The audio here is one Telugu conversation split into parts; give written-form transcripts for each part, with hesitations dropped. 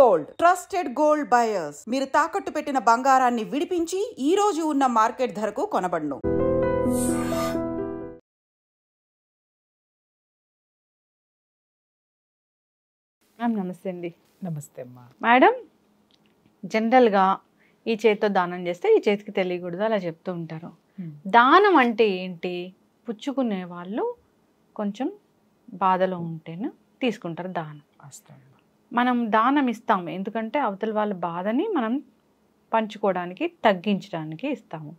Gold, trusted gold buyers. మీరు తాకట్టు పెట్టిన బంగారాన్ని విడిపించి ఈ రోజు ఉన్న మార్కెట్ ధరకు కొనబడును. నమస్తే అండి. నమస్తే అమ్మా. మేడం, జనరల్గా ఈ చేతితో దానం చేస్తే ఈ చేతికి తెలియకూడదు అలా చెప్తూ ఉంటారు. దానం అంటే ఏంటి? పుచ్చుకునే వాళ్ళు కొంచెం బాధలో ఉంటేనే తీసుకుంటారు దానం. మనం దానం ఇస్తాము ఎందుకంటే అవతల వాళ్ళ బాధని మనం పంచుకోవడానికి, తగ్గించడానికి ఇస్తాము.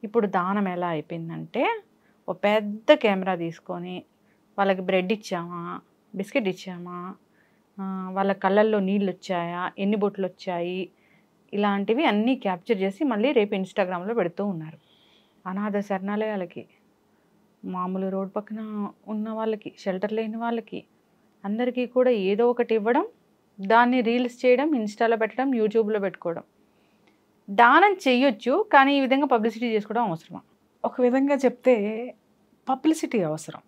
ఇప్పుడు దానం ఎలా అయిపోయిందంటే, ఒక పెద్ద కెమెరా తీసుకొని వాళ్ళకి బ్రెడ్ ఇచ్చామా, బిస్కెట్ ఇచ్చామా, వాళ్ళ కళ్ళల్లో నీళ్ళు వచ్చాయా, ఎన్ని బొట్లు వచ్చాయి, ఇలాంటివి అన్నీ క్యాప్చర్ చేసి మళ్ళీ రేపు ఇన్స్టాగ్రామ్లో పెడుతూ ఉన్నారు. అనాథ శరణాలయాలకి, మామూలు రోడ్ పక్కన ఉన్న వాళ్ళకి, షెల్టర్ లేని వాళ్ళకి, అందరికీ కూడా ఏదో ఒకటి ఇవ్వడం, దాన్ని రీల్స్ చేయడం, ఇన్స్టాలో పెట్టడం, యూట్యూబ్లో పెట్టుకోవడం. దానం చెయ్యొచ్చు, కానీ ఈ విధంగా పబ్లిసిటీ చేసుకోవడం అవసరమా? ఒక విధంగా చెప్తే పబ్లిసిటీ అవసరం,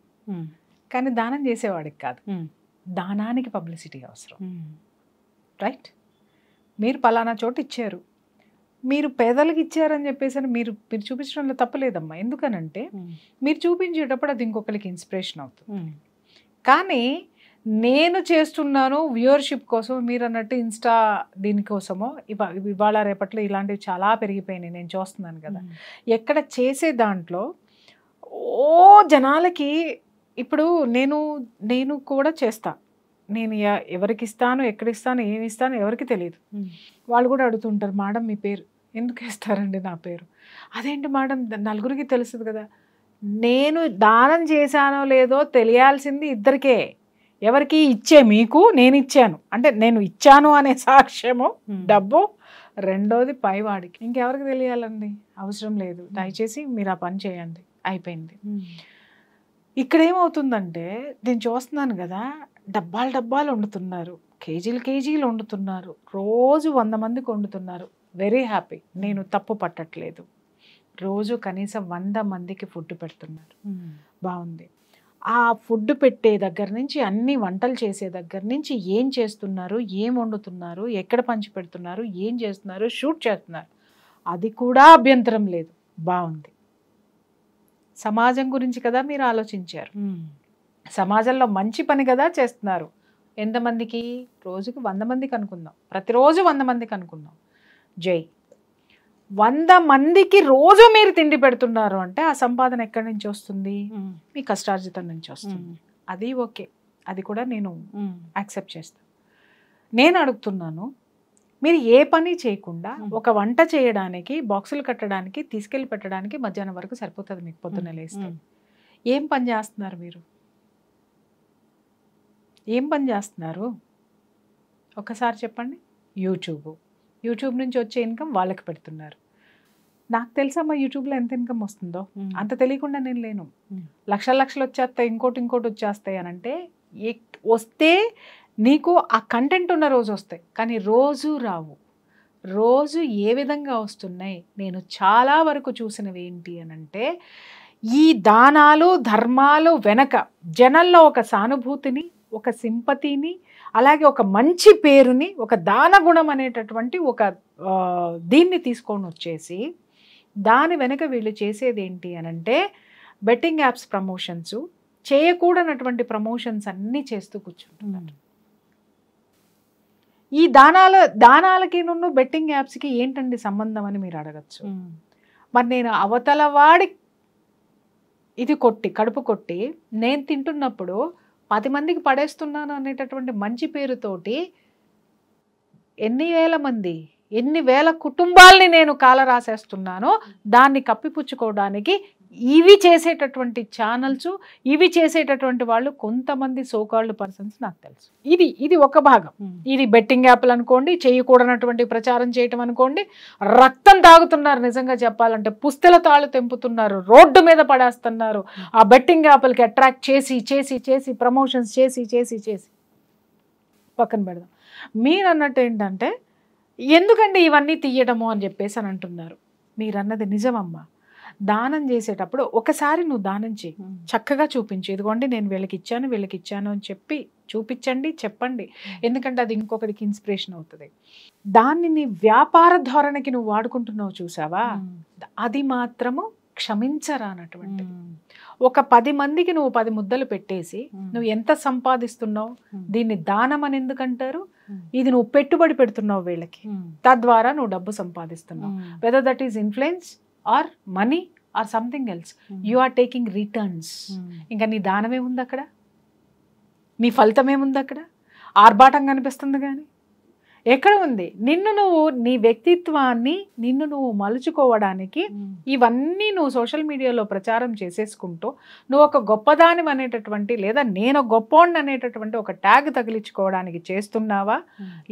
కానీ దానం చేసేవాడికి కాదు. దానానికి పబ్లిసిటీ అవసరం. రైట్? మీరు పలానా చోటు ఇచ్చారు, మీరు పేదలకు ఇచ్చారని చెప్పేసి మీరు చూపించడంలో తప్పలేదమ్మా. ఎందుకనంటే మీరు చూపించేటప్పుడు అది ఇంకొకరికి ఇన్స్పిరేషన్ అవుతుంది. కానీ నేను చేస్తున్నాను వ్యూవర్షిప్ కోసం, మీరు అన్నట్టు ఇన్స్టా దీనికోసమో, ఇవాళ రేపట్లో ఇలాంటివి చాలా పెరిగిపోయినాయి, నేను చూస్తున్నాను కదా. ఎక్కడ చేసే దాంట్లో జనాలకి ఇప్పుడు నేను కూడా చేస్తా, నేను ఎవరికి ఇస్తాను, ఎక్కడ ఇస్తాను, ఏమి ఇస్తాను ఎవరికి తెలియదు. వాళ్ళు కూడా అడుగుతుంటారు, మేడం మీ పేరు ఎందుకు వేస్తారండి? నా పేరు అదేంటి మేడం, నలుగురికి తెలుస్తుంది కదా. నేను దానం చేశానో లేదో తెలియాల్సింది ఇద్దరికే. ఎవరికి ఇచ్చే మీకు నేను ఇచ్చాను అంటే నేను ఇచ్చాను అనే సాక్ష్యము డబ్బు, రెండోది పైవాడికి, ఇంకెవరికి తెలియాలండి? అవసరం లేదు. దయచేసి మీరు ఆ పని చేయండి, అయిపోయింది. ఇక్కడ ఏమవుతుందంటే నేను చూస్తున్నాను కదా, డబ్బాలు వండుతున్నారు, కేజీలు వండుతున్నారు, రోజు 100 మందికి వండుతున్నారు. వెరీ హ్యాపీ, నేను తప్పు పట్టట్లేదు. రోజు కనీసం 100 మందికి ఫుడ్ పెడుతున్నారు, బాగుంది. ఆ ఫుడ్ పెట్టే దగ్గర నుంచి, అన్ని వంటలు చేసే దగ్గర నుంచి, ఏం చేస్తున్నారు, ఏం వండుతున్నారు, ఎక్కడ పంచి పెడుతున్నారు, ఏం చేస్తున్నారు, షూట్ చేస్తున్నారు, అది కూడా అభ్యంతరం లేదు, బాగుంది. సమాజం గురించి కదా మీరు ఆలోచించారు, సమాజంలో మంచి పని కదా చేస్తున్నారు. ఎంతమందికి? రోజుకి 100 మందికి అనుకుందాం, ప్రతిరోజు 100 మందికి అనుకుందాం. జై 100 మందికి రోజు మీరు తిండి పెడుతున్నారు అంటే ఆ సంపాదన ఎక్కడి నుంచి వస్తుంది? మీ కష్టార్జితం నుంచి వస్తుంది. అది ఓకే, అది కూడా నేను యాక్సెప్ట్ చేస్తాను. నేను అడుగుతున్నాను, మీరు ఏ పని చేయకుండా ఒక వంట చేయడానికి, బాక్సులు కట్టడానికి, తీసుకెళ్ళి పెట్టడానికి మధ్యాహ్నం వరకు సరిపోతుంది మీకు పొద్దున్న లేస్తే. ఏం పని చేస్తున్నారు మీరు? ఏం పని చేస్తున్నారు ఒక్కసారి చెప్పండి. యూట్యూబ్ నుంచి వచ్చే ఇన్కమ్ వాళ్ళకి పెడుతున్నారు. నాకు తెలుసమ్మా యూట్యూబ్లో ఎంత ఇన్కమ్ వస్తుందో, అంత తెలియకుండా నేను లేను. లక్షలు వచ్చేస్తాయి, ఇంకోటి వచ్చేస్తాయి అని అంటే, వస్తే నీకు ఆ కంటెంట్ ఉన్న రోజు వస్తాయి, కానీ రోజు రావు. రోజు ఏ విధంగా వస్తున్నాయి? నేను చాలా వరకు చూసినవి ఏంటి అని అంటే, ఈ దానాలు ధర్మాలు వెనక జనంలో ఒక సానుభూతిని, ఒక సింపతిని, అలాగే ఒక మంచి పేరుని, ఒక దాన గుణం అనేటటువంటి ఒక దీన్ని తీసుకొని వచ్చేసి, దాని వెనక వీళ్ళు చేసేది ఏంటి అని అంటే, బెట్టింగ్ యాప్స్ ప్రమోషన్స్, చేయకూడనటువంటి ప్రమోషన్స్ అన్నీ చేస్తూ కూర్చుంటున్నారు. ఈ దానాలకి బెట్టింగ్ యాప్స్కి ఏంటండి సంబంధం అని మీరు అడగచ్చు. మరి నేను అవతల వాడి ఇది కడుపు కొట్టి నేను తింటున్నప్పుడు 10 మందికి పడేస్తున్నాను అనేటటువంటి మంచి పేరుతోటి ఎన్ని వేల కుటుంబాలని నేను కాల రాసేస్తున్నానో దాన్ని కప్పిపుచ్చుకోవడానికి ఇవి చేసేటటువంటి ఛానల్స్, ఇవి చేసేటటువంటి వాళ్ళు కొంతమంది సోకాల్డ్ పర్సన్స్ నాకు తెలుసు. ఇది ఒక భాగం. ఇది బెట్టింగ్ యాప్లు అనుకోండి, చేయకూడనటువంటి ప్రచారం చేయటం అనుకోండి, రక్తం తాగుతున్నారు. నిజంగా చెప్పాలంటే పుస్తల తాళ్ళు తెంపుతున్నారు, రోడ్డు మీద పడేస్తున్నారు. ఆ బెట్టింగ్ యాప్లకి అట్రాక్ట్ చేసి ప్రమోషన్స్ చేసి పక్కన పెడదాం. మీరు అన్నట్టు ఏంటంటే, ఎందుకండి ఇవన్నీ తీయడము అని చెప్పేసి అని అంటున్నారు. మీరు అన్నది నిజమమ్మా. దానం చేసేటప్పుడు ఒకసారి నువ్వు దానం చేయి, చక్కగా చూపించు, ఇదిగోండి నేను వీళ్ళకి ఇచ్చాను అని చెప్పి చూపించండి, చెప్పండి. ఎందుకంటే అది ఇంకొకరికి ఇన్స్పిరేషన్ అవుతుంది. దాన్ని నీ వ్యాపార ధోరణికి నువ్వు వాడుకుంటున్నావు చూసావా, అది మాత్రము క్షమించరానటువంటి. ఒక 10 మందికి నువ్వు 10 ముద్దలు పెట్టేసి నువ్వు ఎంత సంపాదిస్తున్నావు, దీన్ని దానం అని ఎందుకంటారు, ఇది నువ్వు పెట్టుబడి పెడుతున్నావు వీళ్ళకి, తద్వారా నువ్వు డబ్బు సంపాదిస్తున్నావు. Whether that is influence or money or something else, you are taking returns. ఇంకా నీ దానం ఏముంది అక్కడ, నీ ఫలితం ఏముంది అక్కడ, ఆర్భాటం కనిపిస్తుంది కానీ ఎక్కడ ఉంది. నిన్ను నువ్వు నీ వ్యక్తిత్వాన్ని నిన్ను నువ్వు మలుచుకోవడానికి ఇవన్నీ నువ్వు సోషల్ మీడియాలో ప్రచారం చేసేసుకుంటూ నువ్వు ఒక గొప్పదాని అనేటటువంటి లేదా నేను గొప్పోడిని అనేటటువంటి ఒక ట్యాగ్ తగిలించుకోవడానికి చేస్తున్నావా,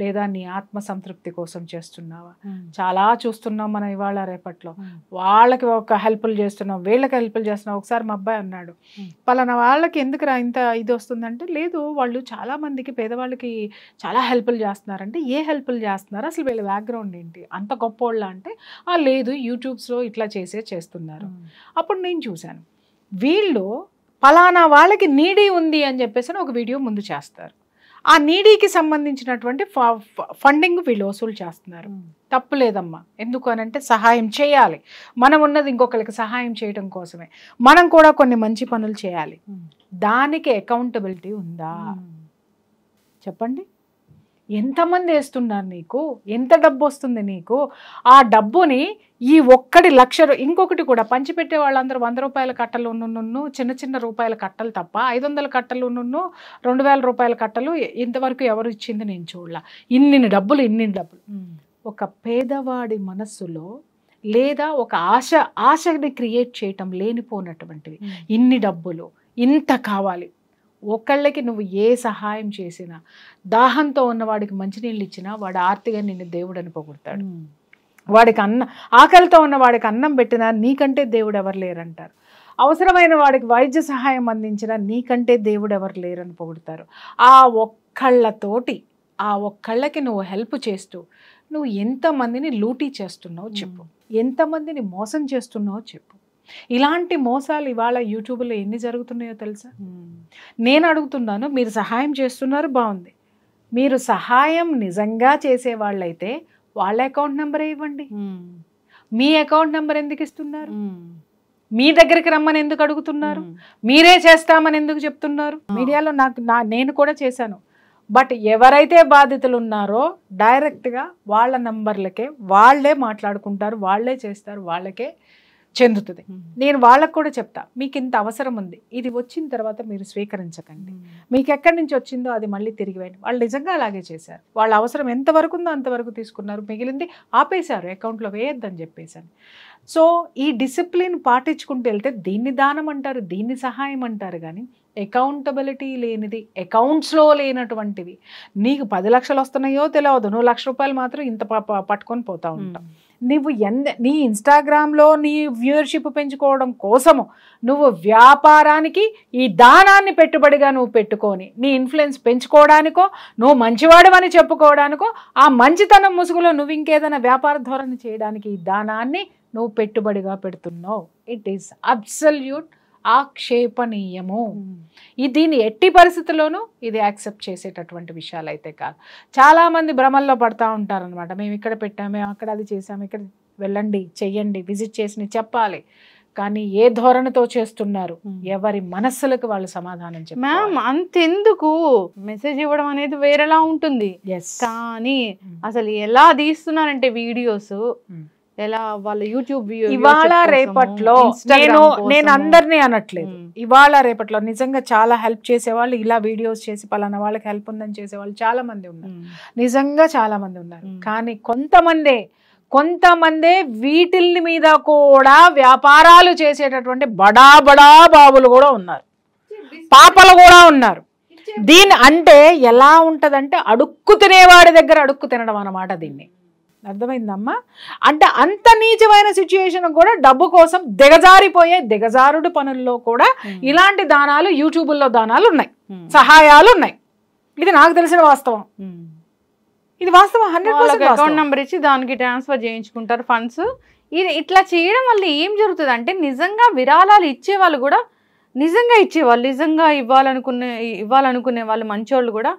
లేదా నీ ఆత్మ సంతృప్తి కోసం చేస్తున్నావా? చాలా చూస్తున్నాం మనం ఇవాళ రేపట్లో. వాళ్ళకి ఒక హెల్ప్లు చేస్తున్నాం, వీళ్ళకి హెల్ప్లు చేస్తున్నాం. ఒకసారి మా అబ్బాయి అన్నాడు, పలానా వాళ్ళకి ఎందుకురా ఇంత ఇది వస్తుందంటే, లేదు వాళ్ళు చాలా మందికి పేదవాళ్ళకి చాలా హెల్ప్లు చేస్తున్నారంటే, ఏ హెల్ప్లు చేస్తున్నారు, అసలు వీళ్ళ బ్యాక్గ్రౌండ్ ఏంటి, అంత గొప్పోళ్ళ అంటే, లేదు యూట్యూబ్స్లో ఇట్లా చేస్తున్నారు. అప్పుడు నేను చూశాను, వీళ్ళు పలానా వాళ్ళకి నీడీ ఉంది అని చెప్పేసి ఒక వీడియో ముందు చేస్తారు. ఆ నీడీకి సంబంధించినటువంటి ఫండింగ్ వీళ్ళు వసూలు చేస్తున్నారు. తప్పు లేదమ్మా, ఎందుకు అని అంటే సహాయం చేయాలి. మనం ఉన్నది ఇంకొకరికి సహాయం చేయడం కోసమే. మనం కూడా కొన్ని మంచి పనులు చేయాలి. దానికి అకౌంటబిలిటీ ఉందా చెప్పండి? ఎంతమంది వేస్తున్నారు నీకు, ఎంత డబ్బు వస్తుంది నీకు, ఆ డబ్బుని ఈ ఒక్కడి 1,00,000. ఇంకొకటి కూడా పంచిపెట్టే వాళ్ళందరూ 100 రూపాయల కట్టలు చిన్న చిన్న రూపాయల కట్టలు తప్ప 500 కట్టలు 2,000 రూపాయల కట్టలు ఇంతవరకు ఎవరు ఇచ్చింది నేను చూడలా. ఇన్ని డబ్బులు. ఒక పేదవాడి మనస్సులో లేదా ఒక ఆశని క్రియేట్ చేయటం లేనిపోనటువంటివి. ఇన్ని డబ్బులు, ఇంత కావాలి. ఒకళ్ళకి నువ్వు ఏ సహాయం చేసినా, దాహంతో ఉన్నవాడికి మంచినీళ్ళు ఇచ్చినా వాడు ఆర్తిగా నిన్ను దేవుడు అని పొగుడతాడు. వాడికి ఆకలితో ఉన్న వాడికి అన్నం పెట్టినా నీకంటే దేవుడు ఎవరు లేరంటారు. అవసరమైన వాడికి వైద్య సహాయం అందించినా నీకంటే దేవుడు ఎవరు లేరని పొగుడతారు. ఆ ఒక్కళ్ళకి నువ్వు హెల్ప్ చేస్తూ నువ్వు ఎంతమందిని లూటీ చేస్తున్నావు చెప్పు, ఎంతమందిని మోసం చేస్తున్నావో చెప్పు. ఇలాంటి మోసాలు ఇవాళ యూట్యూబ్లో ఎన్ని జరుగుతున్నాయో తెలుసా? నేను అడుగుతున్నాను, మీరు సహాయం చేస్తున్నారు, బాగుంది. మీరు సహాయం నిజంగా చేసేవాళ్ళైతే వాళ్ళ అకౌంట్ నెంబరే ఇవ్వండి. మీ అకౌంట్ నెంబర్ ఎందుకు ఇస్తున్నారు? మీ దగ్గరికి రమ్మని ఎందుకు అడుగుతున్నారు? మీరే చేస్తామని ఎందుకు చెప్తున్నారు? మీడియాలో నేను కూడా చేశాను. బట్ ఎవరైతే బాధితులు ఉన్నారో డైరెక్ట్గా వాళ్ళ నంబర్లకే వాళ్ళే మాట్లాడుకుంటారు, వాళ్ళే చేస్తారు, వాళ్ళకే చెందుతుంది. నేను వాళ్ళకు కూడా చెప్తా, మీకు ఇంత అవసరం ఉంది, ఇది వచ్చిన తర్వాత మీరు స్వీకరించకండి, మీకు ఎక్కడి నుంచి వచ్చిందో అది మళ్ళీ తిరిగి వేయండి. వాళ్ళు నిజంగా అలాగే చేశారు. వాళ్ళ అవసరం ఎంతవరకు ఉందో అంతవరకు తీసుకున్నారు, మిగిలింది ఆపేశారు, అకౌంట్లో వేయొద్దని చెప్పేశాను. సో ఈ డిసిప్లిన్ పాటించుకుంటూ వెళ్తే దీన్ని దానం అంటారు, దీన్ని సహాయం అంటారు. కానీ అకౌంటబిలిటీ లేనిది, అకౌంట్స్లో లేనటువంటివి, నీకు 10 లక్షలు వస్తున్నాయో తెలియదు, నువ్వు 1,00,000 రూపాయలు మాత్రం ఇంత పట్టుకొని పోతా ఉంటావు. నువ్వు నీ ఇన్స్టాగ్రామ్లో నీ వ్యూవర్షిప్ పెంచుకోవడం కోసము నువ్వు వ్యాపారానికి ఈ దానాన్ని పెట్టుబడిగా నువ్వు పెట్టుకొని నీ ఇన్ఫ్లుయెన్స్ పెంచుకోవడానికో, నువ్వు మంచివాడమని చెప్పుకోవడానికో, ఆ మంచితనం ముసుగులో నువ్వు ఇంకేదైనా వ్యాపార ధోరణి చేయడానికి ఈ దానాన్ని నువ్వు పెట్టుబడిగా పెడుతున్నావు. ఇట్ ఈస్ అబ్సల్యూట్ ఆక్షేపణీయము. దీన్ని ఎట్టి పరిస్థితుల్లోనూ ఇది యాక్సెప్ట్ చేసేటటువంటి విషయాలు అయితే కాదు. చాలామంది భ్రమల్లో పడతా ఉంటారనమాట, మేము ఇక్కడ పెట్టాము, అక్కడ అది చేసాము, ఇక్కడ వెళ్ళండి, చెయ్యండి, విజిట్ చేసి చెప్పాలి. కానీ ఏ ధోరణితో చేస్తున్నారు, ఎవరి మనస్సులకు వాళ్ళు సమాధానం చెప్పాలి. మ్యామ్ అంతెందుకు, మెసేజ్ ఇవ్వడం అనేది వేరేలా ఉంటుంది, కానీ అసలు ఎలా తీస్తున్నారంటే వీడియోస్, ఎలా వాళ్ళ యూట్యూబ్ ఇవాళ రేపట్లో నేను అందరినీ అనట్లేదు, ఇవాళ రేపట్లో నిజంగా చాలా హెల్ప్ చేసేవాళ్ళు, ఇలా వీడియోస్ చేసి పలానా వాళ్ళకి హెల్ప్ ఉందని చేసేవాళ్ళు చాలా మంది ఉన్నారు, నిజంగా చాలా మంది ఉన్నారు. కానీ కొంతమందే వీటిల్ని మీద కూడా వ్యాపారాలు చేసేటటువంటి బడా బాబులు కూడా ఉన్నారు, పాపలు కూడా ఉన్నారు. దీన్ని అంటే ఎలా ఉంటదంటే అడుక్కు తినేవాడి దగ్గర అడుక్కు తినడం అన్నమాట. దీన్ని అర్థమైందమ్మా? అంటే అంత నీచమైన సిచ్యుయేషన్ కూడా డబ్బు కోసం దిగజారిపోయే దిగజారుడు పనుల్లో కూడా ఇలాంటి దానాలు, యూట్యూబుల్లో దానాలు ఉన్నాయి, సహాయాలు ఉన్నాయి. ఇది నాకు తెలిసిన వాస్తవం. ఇది వాస్తవం. 100% అకౌంట్ నెంబర్ ఇచ్చి దానికి ట్రాన్స్ఫర్ చేయించుకుంటారు ఫండ్స్. ఇది ఇట్లా చేయడం వల్ల ఏం జరుగుతుంది అంటే నిజంగా విరాళాలు ఇచ్చేవాళ్ళు కూడా నిజంగా ఇచ్చేవాళ్ళు, నిజంగా ఇవ్వాలనుకునే వాళ్ళు మంచోళ్ళు కూడా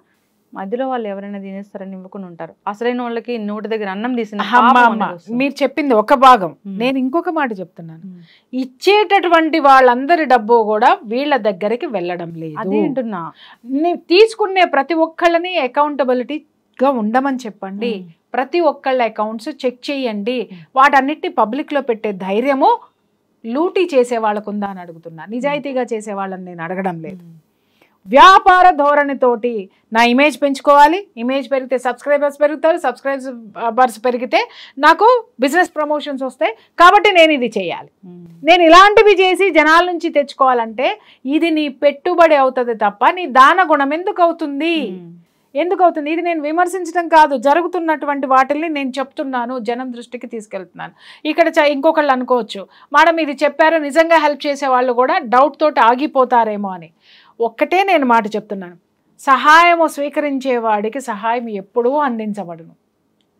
మధ్యలో వాళ్ళు ఎవరైనా తినేస్తారని ఇవ్వకుండా ఉంటారు. అసలైన వాళ్ళకి నోటి దగ్గర అన్నం తీసిన మీరు చెప్పింది ఒక భాగం. నేను ఇంకొక మాట చెప్తున్నాను, ఇచ్చేటటువంటి వాళ్ళందరి డబ్బు కూడా వీళ్ళ దగ్గరికి వెళ్ళడం లేదు. అదేంటున్నా తీసుకునే ప్రతి ఒక్కళ్ళని అకౌంటబిలిటీగా ఉండమని చెప్పండి. ప్రతి ఒక్కళ్ళ అకౌంట్స్ చెక్ చేయండి. వాటన్నిటిని పబ్లిక్ లో పెట్టే ధైర్యము లూటీ చేసే వాళ్ళకు ఉందా అని అడుగుతున్నా. నిజాయితీగా చేసే వాళ్ళని నేను అడగడం లేదు. వ్యాపార ధోరణితోటి నా ఇమేజ్ పెంచుకోవాలి, ఇమేజ్ పెరిగితే సబ్స్క్రైబర్స్ పెరుగుతారు, సబ్స్క్రైబర్స్ పెరిగితే నాకు బిజినెస్ ప్రమోషన్స్ వస్తాయి, కాబట్టి నేను ఇది చేయాలి, నేను ఇలాంటివి చేసి జనాల నుంచి తెచ్చుకోవాలంటే ఇది నీ పెట్టుబడి అవుతుంది తప్ప నీ దాన గుణం ఎందుకు అవుతుంది? ఇది నేను విమర్శించడం కాదు, జరుగుతున్నటువంటి వాటిల్ని నేను చెప్తున్నాను, జనం దృష్టికి తీసుకెళ్తున్నాను. ఇక్కడ ఇంకొకళ్ళు అనుకోవచ్చు, మేడం ఇది చెప్పారు నిజంగా హెల్ప్ చేసే వాళ్ళు కూడా డౌట్ తోటి ఆగిపోతారేమో అని. ఒక్కటే నేను మాట చెప్తున్నాను, సహాయము స్వీకరించే వాడికి సహాయం ఎప్పుడూ అందించబడును.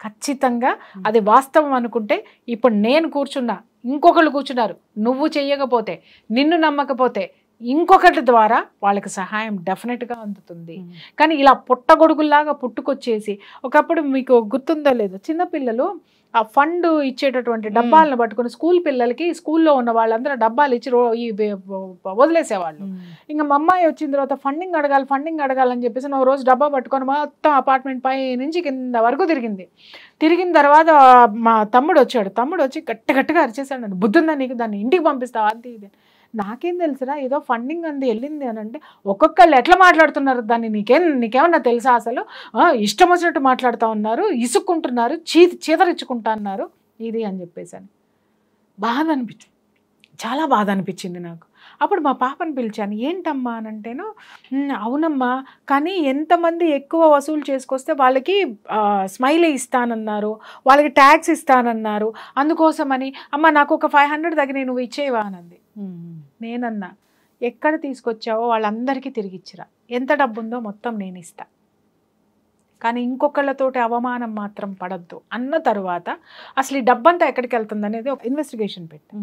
ఖచ్చితంగా అది వాస్తవం అనుకుంటే ఇప్పుడు నేను కూర్చున్నా, ఇంకొకళ్ళు కూర్చున్నారు, నువ్వు చెయ్యకపోతే, నిన్ను నమ్మకపోతే ఇంకొకటి ద్వారా వాళ్ళకి సహాయం డెఫినెట్గా అందుతుంది. కానీ ఇలా పుట్టగొడుగుల్లాగా పుట్టుకొచ్చేసి, ఒకప్పుడు మీకు గుర్తుందో లేదో, చిన్నపిల్లలు ఆ ఫండ్ ఇచ్చేటటువంటి డబ్బాలను పట్టుకుని స్కూల్ పిల్లలకి స్కూల్లో ఉన్న వాళ్ళందరూ డబ్బాలు ఇచ్చి వదిలేసేవాళ్ళు. ఇంకా మా అమ్మాయి వచ్చిన తర్వాత ఫండింగ్ అడగాలని చెప్పేసి నువ్వు రోజు డబ్బా పట్టుకొని మొత్తం అపార్ట్మెంట్ పై నుంచి కింద వరకు తిరిగిన తర్వాత మా తమ్ముడు వచ్చి గట్టిగా అరిచేసాడు, నన్ను బుద్ధుందా నీకు, దాన్ని ఇంటికి పంపిస్తావా అంతే ఇది. నాకేం తెలుసురా, ఏదో ఫండింగ్ అంది వెళ్ళింది అని అంటే ఒక్కొక్కళ్ళు ఎట్లా మాట్లాడుతున్నారు దాన్ని, నీకేమన్నా తెలుసా అసలు, ఇష్టం వచ్చినట్టు మాట్లాడుతూ ఉన్నారు, ఇసుక్కుంటున్నారు, చీదరించుకుంటా అన్నారు ఇది అని చెప్పేసాను. చాలా బాధ అనిపించింది నాకు. అప్పుడు మా పాపను పిలిచాను, ఏంటమ్మా అని అంటేను, అవునమ్మా కానీ ఎంతమంది ఎక్కువ వసూలు చేసుకొస్తే వాళ్ళకి స్మైలీ ఇస్తానన్నారు, వాళ్ళకి ట్యాక్స్ ఇస్తానన్నారు, అందుకోసమని అమ్మ నాకు ఒక 500 తగిన నువ్వు ఇచ్చేవా అనంది. నేనన్నా, ఎక్కడ తీసుకొచ్చావో వాళ్ళందరికీ తిరిగిచ్చిరా, ఎంత డబ్బు ఉందో మొత్తం నేను ఇస్తా, కానీ ఇంకొకళ్ళతోటి అవమానం మాత్రం పడద్దు అన్న తరువాత అసలు ఈ డబ్బంతా ఎక్కడికి వెళ్తుంది అనేది ఒక ఇన్వెస్టిగేషన్ పెట్టి,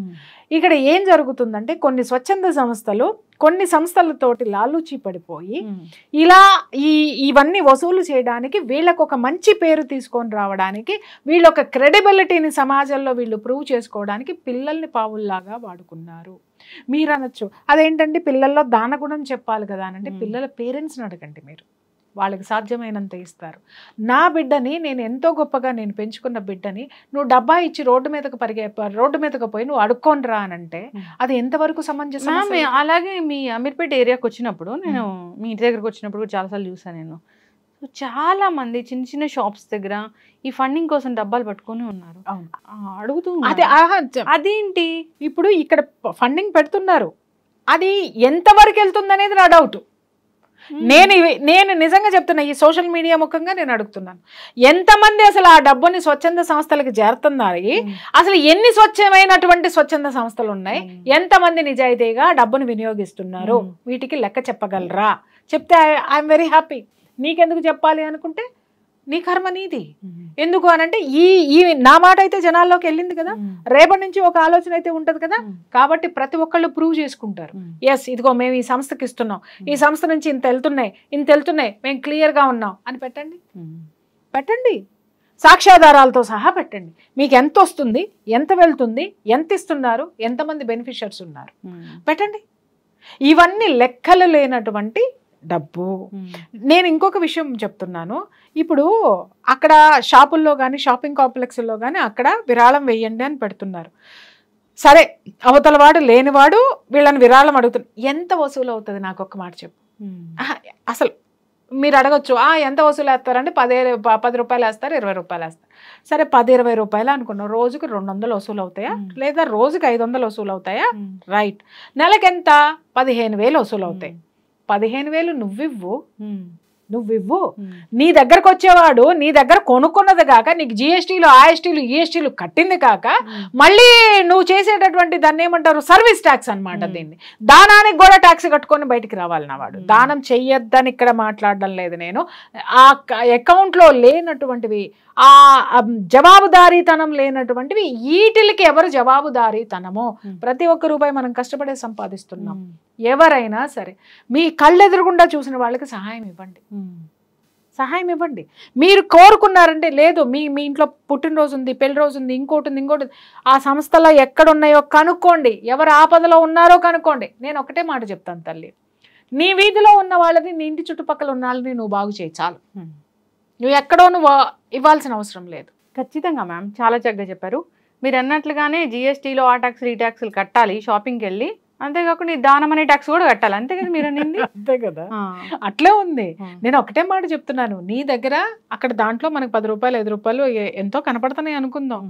ఇక్కడ ఏం జరుగుతుందంటే కొన్ని స్వచ్ఛంద సంస్థలు కొన్ని సంస్థలతోటి లాలూచి పడిపోయి ఇలా ఇవన్నీ వసూలు చేయడానికి, వీళ్ళకు ఒక మంచి పేరు తీసుకొని రావడానికి, వీళ్ళ ఒక క్రెడిబిలిటీని సమాజంలో వీళ్ళు ప్రూవ్ చేసుకోవడానికి పిల్లల్ని పావుల్లాగా వాడుకున్నారు. మీరు అనొచ్చు అదేంటండి పిల్లల్లో దానగుణం చెప్పాలి కదా అని అంటే, పిల్లల పేరెంట్స్ని అడగండి, మీరు వాళ్ళకి సాధ్యమైనంత ఇస్తారు. నా బిడ్డని నేను ఎంతో గొప్పగా నేను పెంచుకున్న బిడ్డని నువ్వు డబ్బా ఇచ్చి రోడ్డు మీదకి పోయి నువ్వు అడుక్కొని రా అనంటే అది ఎంతవరకు సమంజసం? అలాగే మీ అమీర్పేట ఏరియాకి వచ్చినప్పుడు, నేను మీ ఇంటి దగ్గరకు వచ్చినప్పుడు చాలాసార్లు చూసాను నేను, చాలా మంది చిన్న చిన్న షాప్స్ దగ్గర ఈ ఫండింగ్ కోసం డబ్బాలు పట్టుకొని ఉన్నారు, అడుగుతూ. అదేంటి ఇప్పుడు ఇక్కడ ఫండింగ్ పెడుతున్నారు, అది ఎంతవరకు వెళ్తుంది అనేది నా డౌట్. నేను నిజంగా చెప్తున్నా, ఈ సోషల్ మీడియా ముఖంగా నేను అడుగుతున్నాను, ఎంతమంది అసలు ఆ డబ్బుని స్వచ్ఛంద సంస్థలకు చేరుతున్నారు, అసలు ఎన్ని స్వచ్ఛమైనటువంటి స్వచ్ఛంద సంస్థలు ఉన్నాయి, ఎంతమంది నిజాయితీగా డబ్బుని వినియోగిస్తున్నారు, వీటికి లెక్క చెప్పగలరా? చెప్తే ఐఎమ్ వెరీ హ్యాపీ. నీకెందుకు చెప్పాలి అనుకుంటే నీ కర్మ నీది. ఎందుకు అనంటే ఈ నా మాట అయితే జనాల్లోకి వెళ్ళింది కదా, రేపటి నుంచి ఒక ఆలోచన అయితే ఉంటది కదా, కాబట్టి ప్రతి ఒక్కళ్ళు ప్రూవ్ చేసుకుంటారు, ఎస్ ఇదిగో మేము ఈ సంస్థకి ఇస్తున్నాం, ఈ సంస్థ నుంచి ఇంత వెళ్తున్నాయి మేము క్లియర్గా ఉన్నాం అని పెట్టండి, సాక్ష్యాధారాలతో సహా పెట్టండి. మీకు ఎంత వస్తుంది, ఎంత వెళ్తుంది, ఎంత ఇస్తున్నారు, ఎంతమంది బెనిఫిషియర్స్ ఉన్నారు పెట్టండి. ఇవన్నీ లెక్కలు లేనటువంటి డబ్బు. నేను ఇంకొక విషయం చెప్తున్నాను, ఇప్పుడు అక్కడ షాపుల్లో కానీ షాపింగ్ కాంప్లెక్స్లో కానీ అక్కడ విరాళం వేయండి అని పెడుతున్నారు. సరే అవతల వాడు లేనివాడు వీళ్ళని విరాళం అడుగుతున్నారు, ఎంత వసూలు అవుతుంది నాకు ఒక్క మాట చెప్పు. అసలు మీరు అడగచ్చు ఎంత వసూలు వేస్తారంటే 10 రూపాయలు వేస్తారు, 20 రూపాయలు వేస్తారు. సరే 10-20 రూపాయలు అనుకున్నాం, రోజుకి 200 వసూలు అవుతాయా, లేదా రోజుకి 500 వసూలు అవుతాయా? రైట్. నెలకెంత? 15,000 వసూలు అవుతాయి. 15,000 నువ్వివ్వు, నువ్వు ఇవ్వు. నీ దగ్గరకు వచ్చేవాడు నీ దగ్గర కొనుక్కున్నది కాక నీకు జిఎస్టీలు ఆఎస్టీలు ఈఎస్టీలు కట్టింది కాక మళ్ళీ నువ్వు చేసేటటువంటి దాన్ని ఏమంటారు సర్వీస్ ట్యాక్స్ అనమాట. దీన్ని దానానికి కూడా ట్యాక్స్ కట్టుకొని బయటికి రావాలి నా వాడు. దానం చెయ్యొద్దని ఇక్కడ మాట్లాడడం లేదు నేను. ఆ అకౌంట్లో లేనటువంటివి, ఆ జవాబుదారీతనం లేనటువంటివి, వీటికి ఎవరు జవాబుదారీతనమో ప్రతి ఒక్క రూపాయి మనం కష్టపడే సంపాదిస్తున్నాం. ఎవరైనా సరే మీ కళ్ళెదురుగుండా చూసిన వాళ్ళకి సహాయం ఇవ్వండి, సహాయం ఇవ్వండి. మీరు కోరుకున్నారంటే లేదు మీ ఇంట్లో పుట్టినరోజు ఉంది, పెళ్లి రోజు ఉంది, ఇంకోటి ఉంది, ఇంకోటి, ఆ సంస్థలో ఎక్కడున్నాయో కనుక్కోండి, ఎవరు ఆపదలో ఉన్నారో కనుక్కోండి. నేను ఒకటే మాట చెప్తాను తల్లి, నీ వీధిలో ఉన్న వాళ్ళని, నీ ఇంటి చుట్టుపక్కల ఉన్న వాళ్ళని నువ్వు బాగు చేయి చాలు. నువ్వు ఎక్కడో నువ్వు ఇవ్వాల్సిన అవసరం లేదు. ఖచ్చితంగా మ్యామ్, చాలా చక్కగా చెప్పారు. మీరు అన్నట్లుగానే జిఎస్టీలో ఆ ట్యాక్స్ ఈ ట్యాక్స్లు కట్టాలి షాపింగ్కి వెళ్ళి, అంతేకాకుండా ఈ దానం అనే ట్యాక్స్ కూడా కట్టాలి, అంతే కదా మీరు అనింది? అంతే కదా, అట్లే ఉంది. నేను ఒకటే మాట చెప్తున్నాను, నీ దగ్గర అక్కడ దాంట్లో మనకు 10 రూపాయలు 5 రూపాయలు ఎంతో కనపడుతున్నాయి అనుకుందాం.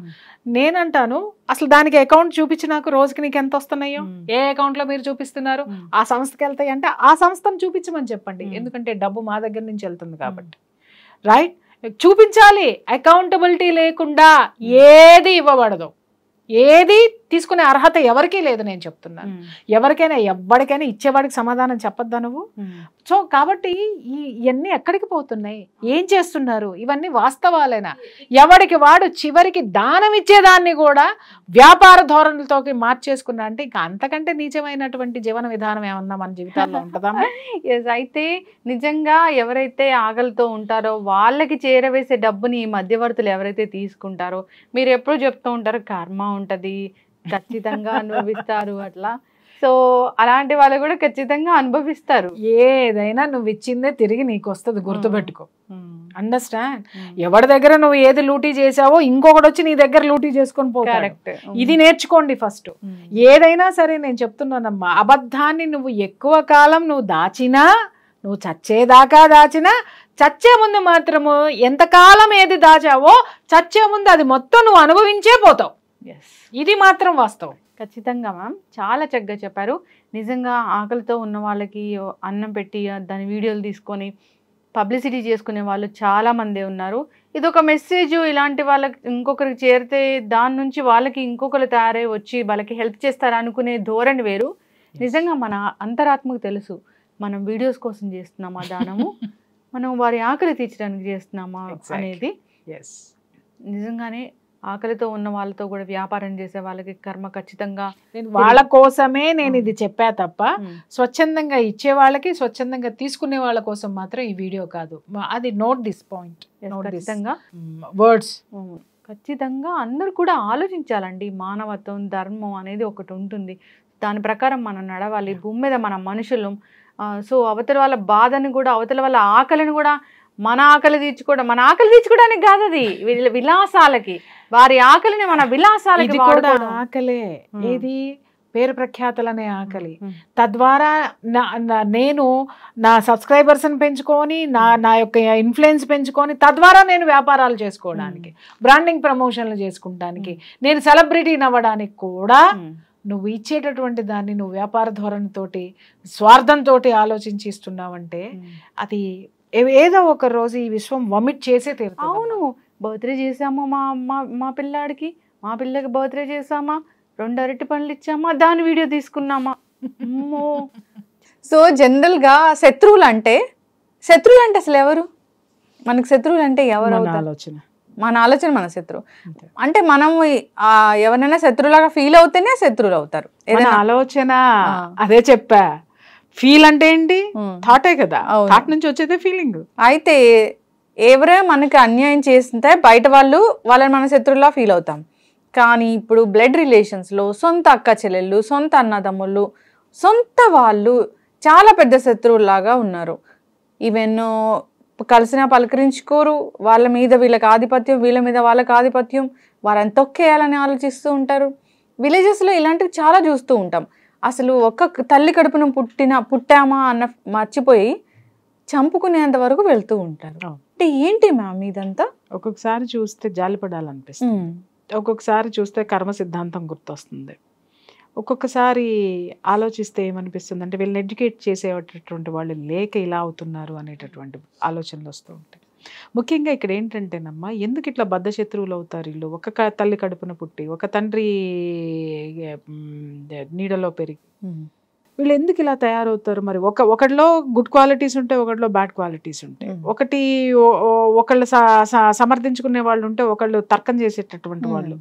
నేనంటాను అసలు దానికి అకౌంట్ చూపించి నాకు రోజుకి నీకు ఎంత వస్తున్నాయో, ఏ అకౌంట్ లో మీరు చూపిస్తున్నారు, ఆ సంస్థకి వెళ్తాయి అంటే ఆ సంస్థను చూపించమని చెప్పండి. ఎందుకంటే డబ్బు మా దగ్గర నుంచి వెళ్తుంది కాబట్టి. రైట్, చూపించాలి. అకౌంటబిలిటీ లేకుండా ఏది ఇవ్వబడదు, ఏది తీసుకునే అర్హత ఎవరికీ లేదు. నేను చెప్తున్నాను, ఎవరికైనా ఎవ్వడికైనా ఇచ్చేవాడికి సమాధానం చెప్పొద్దా నువ్వు? సో కాబట్టి ఇవన్నీ ఎక్కడికి పోతున్నాయి, ఏం చేస్తున్నారు, ఇవన్నీ వాస్తవాలేనా? ఎవడికి వాడు చివరికి దానం ఇచ్చేదాన్ని కూడా వ్యాపార ధోరణులతో మార్చేసుకున్నా అంటే ఇంకా అంతకంటే నీచమైనటువంటి జీవన విధానం ఏమన్నా మన జీవితాల్లో ఉంటుందా? ఎస్, అయితే నిజంగా ఎవరైతే ఆకలితో ఉంటారో వాళ్ళకి చేరవేసే డబ్బుని ఈ మధ్యవర్తులు ఎవరైతే తీసుకుంటారో, మీరు ఎప్పుడు చెప్తూ ఉంటారు కర్మ ఉంటది, ఖచ్చితంగా అనుభవిస్తారు అట్లా. సో అలాంటి వాళ్ళు కూడా ఖచ్చితంగా అనుభవిస్తారు. ఏదైనా నువ్వు ఇచ్చిందే తిరిగి నీకు వస్తుంది, గుర్తుపెట్టుకో. అండర్స్టాండ్? ఎవరి దగ్గర నువ్వు ఏది లూటీ చేసావో ఇంకొకటి వచ్చి నీ దగ్గర లూటీ చేసుకొని పోతాడు. ఇది నేర్చుకోండి ఫస్ట్. ఏదైనా సరే నేను చెప్తున్నానమ్మా, అబద్ధాన్ని నువ్వు ఎక్కువ కాలం నువ్వు దాచినా, నువ్వు చచ్చేదాకా దాచినా, చచ్చే ముందు మాత్రము ఎంతకాలం ఏది దాచావో చచ్చే ముందు అది మొత్తం నువ్వు అనుభవించే పోతావు. ఇది మాత్రం వాస్తవం. ఖచ్చితంగా మ్యామ్, చాలా చక్కగా చెప్పారు. నిజంగా ఆకలితో ఉన్న వాళ్ళకి అన్నం పెట్టి దాని వీడియోలు తీసుకొని పబ్లిసిటీ చేసుకునే వాళ్ళు చాలా మంది ఉన్నారు. ఇది ఒక మెసేజ్, ఇలాంటి వాళ్ళకి ఇంకొకరికి చేరితే దాని నుంచి వాళ్ళకి ఇంకొకరు తయారై వచ్చి వాళ్ళకి హెల్ప్ చేస్తారు అనుకునే ధోరణి వేరు. నిజంగా మన అంతరాత్మకు తెలుసు మనం వీడియోస్ కోసం చేస్తున్నామా దానము, మనం వారి ఆకలి తీర్చడానికి చేస్తున్నామా అనేది. నిజంగానే ఆకలితో ఉన్న వాళ్ళతో కూడా వ్యాపారం చేసే వాళ్ళకి కర్మ ఖచ్చితంగా వాళ్ళ కోసమే నేను ఇది చెప్పా తప్ప స్వచ్ఛందంగా ఇచ్చే వాళ్ళకి, స్వచ్ఛందంగా తీసుకునే వాళ్ళ కోసం మాత్రం ఈ వీడియో కాదు. అది నోట్ దిస్ పాయింట్. ఖచ్చితంగా వర్డ్స్ ఖచ్చితంగా అందరూ కూడా ఆలోచించాలండి. మానవత్వం, ధర్మం అనేది ఒకటి ఉంటుంది, దాని ప్రకారం మనం నడవాలి. భూమి మీద మన మనుషులు. సో అవతల వాళ్ళ బాధని కూడా, అవతల వాళ్ళ ఆకలిని కూడా మన ఆకలి తీర్చుకోవడం, మన ఆకలి తీర్చుకోవడానికి కాదు, అది విలాసాలకి, వారి ఆకలిని మన విలాసాలకి ఆకలే. ఏది పేరు ప్రఖ్యాతలనే ఆకలి. తద్వారా నేను నా సబ్స్క్రైబర్స్ని పెంచుకొని, నా యొక్క ఇన్ఫ్లుయెన్స్ పెంచుకొని, తద్వారా నేను వ్యాపారాలు చేసుకోవడానికి, బ్రాండింగ్ ప్రమోషన్లు చేసుకుంటానికి, నేను సెలబ్రిటీని అవ్వడానికి కూడా నువ్వు ఇచ్చేటటువంటి దాన్ని నువ్వు వ్యాపార ధోరణితోటి, స్వార్థంతో ఆలోచించి ఇస్తున్నావంటే అది ఏదో ఒక రోజు ఈ విశ్వం వమిట్ చేసే తీరుతుంది. అవును, బర్త్డే చేసామా మా పిల్లాడికి, మా పిల్లకి బర్త్డే చేసామా, 2 అరటి పండ్లు ఇచ్చామా, దాని వీడియో తీసుకున్నామా. సో జనరల్గా శత్రువులు అంటే అసలు ఎవరు? మనకు శత్రువులు అంటే ఎవరు? ఆలోచన, మన ఆలోచన మన శత్రువు. అంటే మనం ఎవరైనా శత్రువులాగా ఫీల్ అవుతేనే శత్రువులు అవుతారు. ఆలోచన అదే చెప్పా. ఫీల్ అంటే ఏంటి? థాటే కదా, థాట్ నుంచి వచ్చేదే ఫీలింగ్. అయితే ఎవరైనా మనకి అన్యాయం చేస్తుంటే బయట వాళ్ళని మన శత్రువులా ఫీల్ అవుతాం. కానీ ఇప్పుడు బ్లడ్ రిలేషన్స్లో సొంత అక్క చెల్లెళ్ళు, సొంత అన్నదమ్ముళ్ళు, సొంత వాళ్ళు చాలా పెద్ద శత్రువులాగా ఉన్నారు. ఈవెన్ కలిసినా పలకరించుకోరు, వాళ్ళ మీద వీళ్ళకి ఆధిపత్యం, వీళ్ళ మీద వాళ్ళకి ఆధిపత్యం, వారిని తొక్కేయాలని ఆలోచిస్తూ ఉంటారు. విలేజెస్లో ఇలాంటివి చాలా చూస్తూ ఉంటాం. అసలు ఒక్క తల్లి కడుపున పుట్టామా అన్న మర్చిపోయి చంపుకునేంత వరకు వెళ్తూ ఉంటారు. అంటే ఏంటి మ్యామ్ ఇదంతా? ఒక్కొక్కసారి చూస్తే జాలిపడాలనిపిస్తుంది, ఒక్కొక్కసారి చూస్తే కర్మ సిద్ధాంతం గుర్తొస్తుంది. ఒక్కొక్కసారి ఆలోచిస్తే ఏమనిపిస్తుంది అంటే వీళ్ళని ఎడ్యుకేట్ చేసేటటువంటి వాళ్ళు లేక ఇలా అవుతున్నారు అనేటటువంటి ఆలోచనలు వస్తూ ఉంటాయి. ముఖ్యంగా ఇక్కడ ఏంటంటేనమ్మా, ఎందుకు ఇట్లా బద్ధ శత్రువులు అవుతారు వీళ్ళు? ఒక తల్లి కడుపున పుట్టి ఒక తండ్రి నీడలో పెరిగి వీళ్ళు ఎందుకు ఇలా తయారవుతారు? మరి ఒకటిలో గుడ్ క్వాలిటీస్ ఉంటాయి, ఒకటిలో బ్యాడ్ క్వాలిటీస్ ఉంటాయి. ఒకళ్ళు సమర్థించుకునే వాళ్ళు ఉంటే, ఒకళ్ళు తర్కం చేసేటటువంటి వాళ్ళు,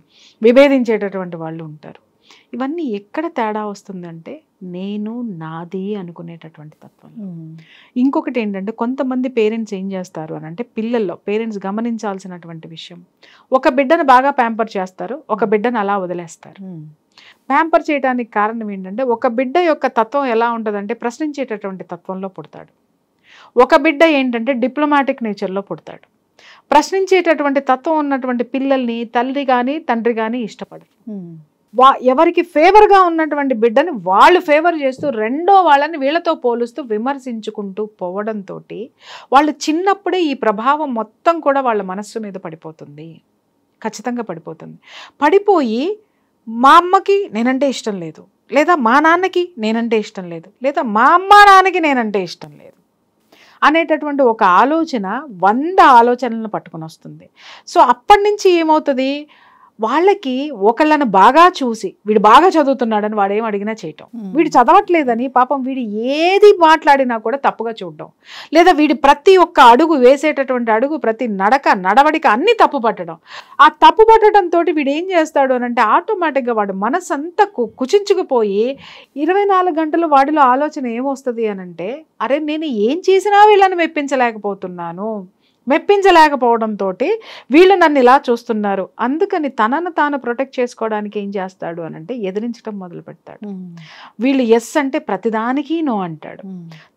విభేదించేటటువంటి వాళ్ళు ఉంటారు. ఇవన్నీ ఎక్కడ తేడా వస్తుందంటే నేను నాది అనుకునేటటువంటి తత్వం. ఇంకొకటి ఏంటంటే కొంతమంది పేరెంట్స్ ఏం చేస్తారు అని అంటే, పిల్లల్లో పేరెంట్స్ గమనించాల్సినటువంటి విషయం, ఒక బిడ్డను బాగా ప్యాంపర్ చేస్తారు, ఒక బిడ్డను అలా వదిలేస్తారు. ప్యాంపర్ చేయడానికి కారణం ఏంటంటే, ఒక బిడ్డ యొక్క తత్వం ఎలా ఉంటుందంటే ప్రశ్నించేటటువంటి తత్వంలో పుడతాడు. ఒక బిడ్డ ఏంటంటే డిప్లొమాటిక్ నేచర్లో పుడతాడు. ప్రశ్నించేటటువంటి తత్వం ఉన్నటువంటి పిల్లల్ని తల్లి కానీ తండ్రి కానీ ఇష్టపడరు. ఎవరికి ఫేవర్గా ఉన్నటువంటి బిడ్డని వాళ్ళు ఫేవర్ చేస్తూ రెండో వాళ్ళని వీళ్ళతో పోలుస్తూ విమర్శించుకుంటూ పోవడంతో వాళ్ళు చిన్నప్పుడే ఈ ప్రభావం మొత్తం కూడా వాళ్ళ మనస్సు మీద పడిపోతుంది. ఖచ్చితంగా పడిపోతుంది. పడిపోయి మా అమ్మకి నేనంటే ఇష్టం లేదు, లేదా మా నాన్నకి నేనంటే ఇష్టం లేదు, లేదా మా అమ్మ నాన్నకి నేనంటే ఇష్టం లేదు అనేటటువంటి ఒక ఆలోచన 100 ఆలోచనలను పట్టుకొని వస్తుంది. సో అప్పటి నుంచి ఏమవుతుంది, వాళ్ళకి ఒకళ్ళని బాగా చూసి వీడు బాగా చదువుతున్నాడని వాడు ఏం అడిగినా చేయటం, వీడు చదవట్లేదని పాపం వీడు ఏది మాట్లాడినా కూడా తప్పుగా చూడడం, లేదా వీడి ప్రతి ఒక్క అడుగు వేసేటటువంటి అడుగు, ప్రతి నడవడిక అన్ని తప్పు పట్టడం. ఆ తప్పు పట్టడంతో వీడు ఏం చేస్తాడు అని అంటే ఆటోమేటిక్గా వాడు మనసు అంతా కుచించుకుపోయి 24 గంటలు వాడిలో ఆలోచన ఏమొస్తుంది అని అంటే, అరే నేను ఏం చేసినా వీళ్ళని మెప్పించలేకపోవడంతో వీళ్ళు నన్ను ఇలా చూస్తున్నారు. అందుకని తనను తాను ప్రొటెక్ట్ చేసుకోవడానికి ఏం చేస్తాడు అని అంటే ఎదిరించడం మొదలు పెడతాడు. వీళ్ళు ఎస్ అంటే ప్రతిదానికి నో అంటాడు.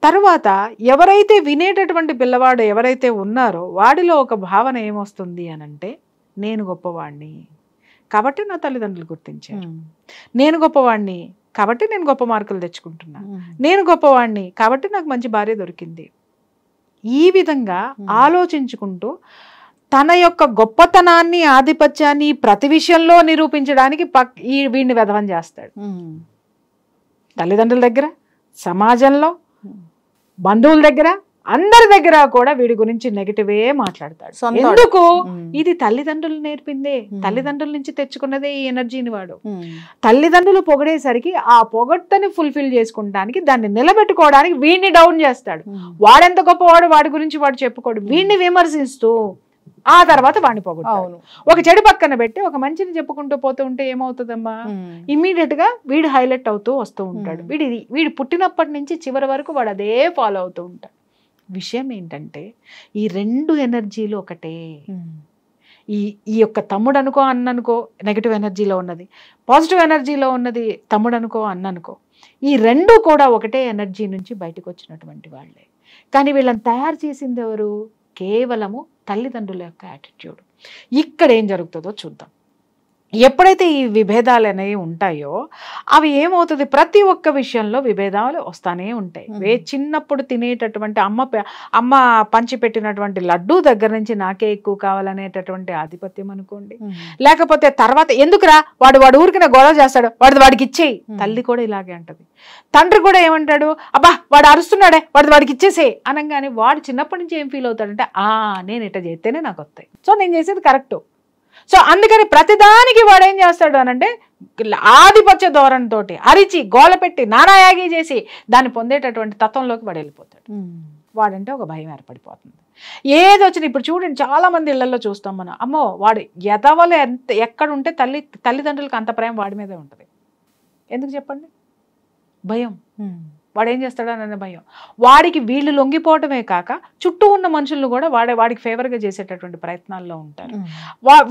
తర్వాత ఎవరైతే వినేటటువంటి పిల్లవాడు ఎవరైతే ఉన్నారో వాడిలో ఒక భావన ఏమొస్తుంది అని అంటే, నేను గొప్పవాడిని కాబట్టి నా తల్లిదండ్రులు గుర్తించారు, నేను గొప్పవాడిని కాబట్టి నేను గొప్ప మార్కులు తెచ్చుకుంటున్నా, నేను గొప్పవాడిని కాబట్టి నాకు మంచి భార్య దొరికింది. ఈ విధంగా ఆలోచించుకుంటూ తన యొక్క గొప్పతనాన్ని, ఆధిపత్యాన్ని ప్రతి విషయంలో నిరూపించడానికి వీడిని వెధవం చేస్తాడు. తల్లిదండ్రుల దగ్గర, సమాజంలో, బంధువుల దగ్గర, అందరి దగ్గర కూడా వీడి గురించి నెగిటివే మాట్లాడతాడు. ఎందుకు? ఇది తల్లిదండ్రులు నేర్పిందే, తల్లిదండ్రుల నుంచి తెచ్చుకున్నదే ఈ ఎనర్జీని వాడు. తల్లిదండ్రులు పొగిడేసరికి ఆ పొగడ్తని ఫుల్ఫిల్ చేసుకుంటానికి, దాన్ని నిలబెట్టుకోవడానికి వీడిని డౌన్ చేస్తాడు. వాడెంత గొప్పవాడు వాడి గురించి వాడు చెప్పుకోడు, వీడిని విమర్శిస్తూ ఆ తర్వాత వాడిని పొగుడతాడు. ఒక చెడు పక్కన పెట్టి ఒక మంచిని చెప్పుకుంటూ పోతూ ఉంటే ఏమవుతుందమ్మా, ఇమ్మీడియట్ గా వీడు హైలైట్ అవుతూ వస్తూ ఉంటాడు. వీడు పుట్టినప్పటి నుంచి చివరి వరకు వాడు అదే ఫాలో అవుతూ ఉంటాడు. విషయం ఏంటంటే ఈ 2 ఎనర్జీలు ఒకటే. ఈ యొక్క తమ్ముడు అనుకో అన్న అనుకో నెగిటివ్ ఎనర్జీలో ఉన్నది, పాజిటివ్ ఎనర్జీలో ఉన్నది తమ్ముడు అనుకో అన్న అనుకో, ఈ 2 కూడా ఒకటే ఎనర్జీ నుంచి బయటకు వచ్చినటువంటి వాళ్ళే. కానీ వీళ్ళని తయారు చేసింది ఎవరు? కేవలము తల్లిదండ్రుల యొక్క యాటిట్యూడ్. ఇక్కడ ఏం జరుగుతుందో చూద్దాం. ఎప్పుడైతే ఈ విభేదాలు అనేవి ఉంటాయో అవి ఏమవుతుంది, ప్రతి ఒక్క విషయంలో విభేదాలు వస్తానే ఉంటాయి. చిన్నప్పుడు తినేటటువంటి అమ్మ పంచిపెట్టినటువంటి లడ్డూ దగ్గర నుంచి నాకే ఎక్కువ కావాలనేటటువంటి ఆధిపత్యం అనుకోండి, లేకపోతే తర్వాత ఎందుకురా వాడు ఊరికినే గొడవ చేస్తాడు వాడికి ఇచ్చేయి, తల్లి కూడా ఇలాగే అంటది. తండ్రి కూడా ఏమంటాడు, అబ్బా వాడు అరుస్తున్నాడే వాడికి ఇచ్చేసే అనగానే వాడు చిన్నప్పటి నుంచి ఏం ఫీల్ అవుతాడంటే, నేను ఇట్లా చేస్తేనే నాకు వస్తాయి, సో నేను చేసేది కరెక్ట్. సో అందుకని ప్రతిదానికి వాడు ఏం చేస్తాడు అనంటే ఆధిపత్య ధోరణితో అరిచి గోల పెట్టి నానాయాగి చేసి దాన్ని పొందేటటువంటి తత్వంలోకి వాడు వెళ్ళిపోతాడు. వాడంటే ఒక భయం ఏర్పడిపోతుంది. ఏది వచ్చినా ఇప్పుడు చూడండి, చాలా మంది ఇళ్లలో చూస్తాం మనం, అమ్మో వాడు ఎదవలు ఎక్కడుంటే తల్లిదండ్రులకు అంత ప్రేమ వాడి మీదే ఉంటుంది. ఎందుకు చెప్పండి? భయం. వాడు ఏం చేస్తాడనే భయం. వాడికి వీళ్ళు లొంగిపోవటమే కాక చుట్టూ ఉన్న మనుషులను కూడా వాడికి ఫేవర్గా చేసేటటువంటి ప్రయత్నాల్లో ఉంటారు.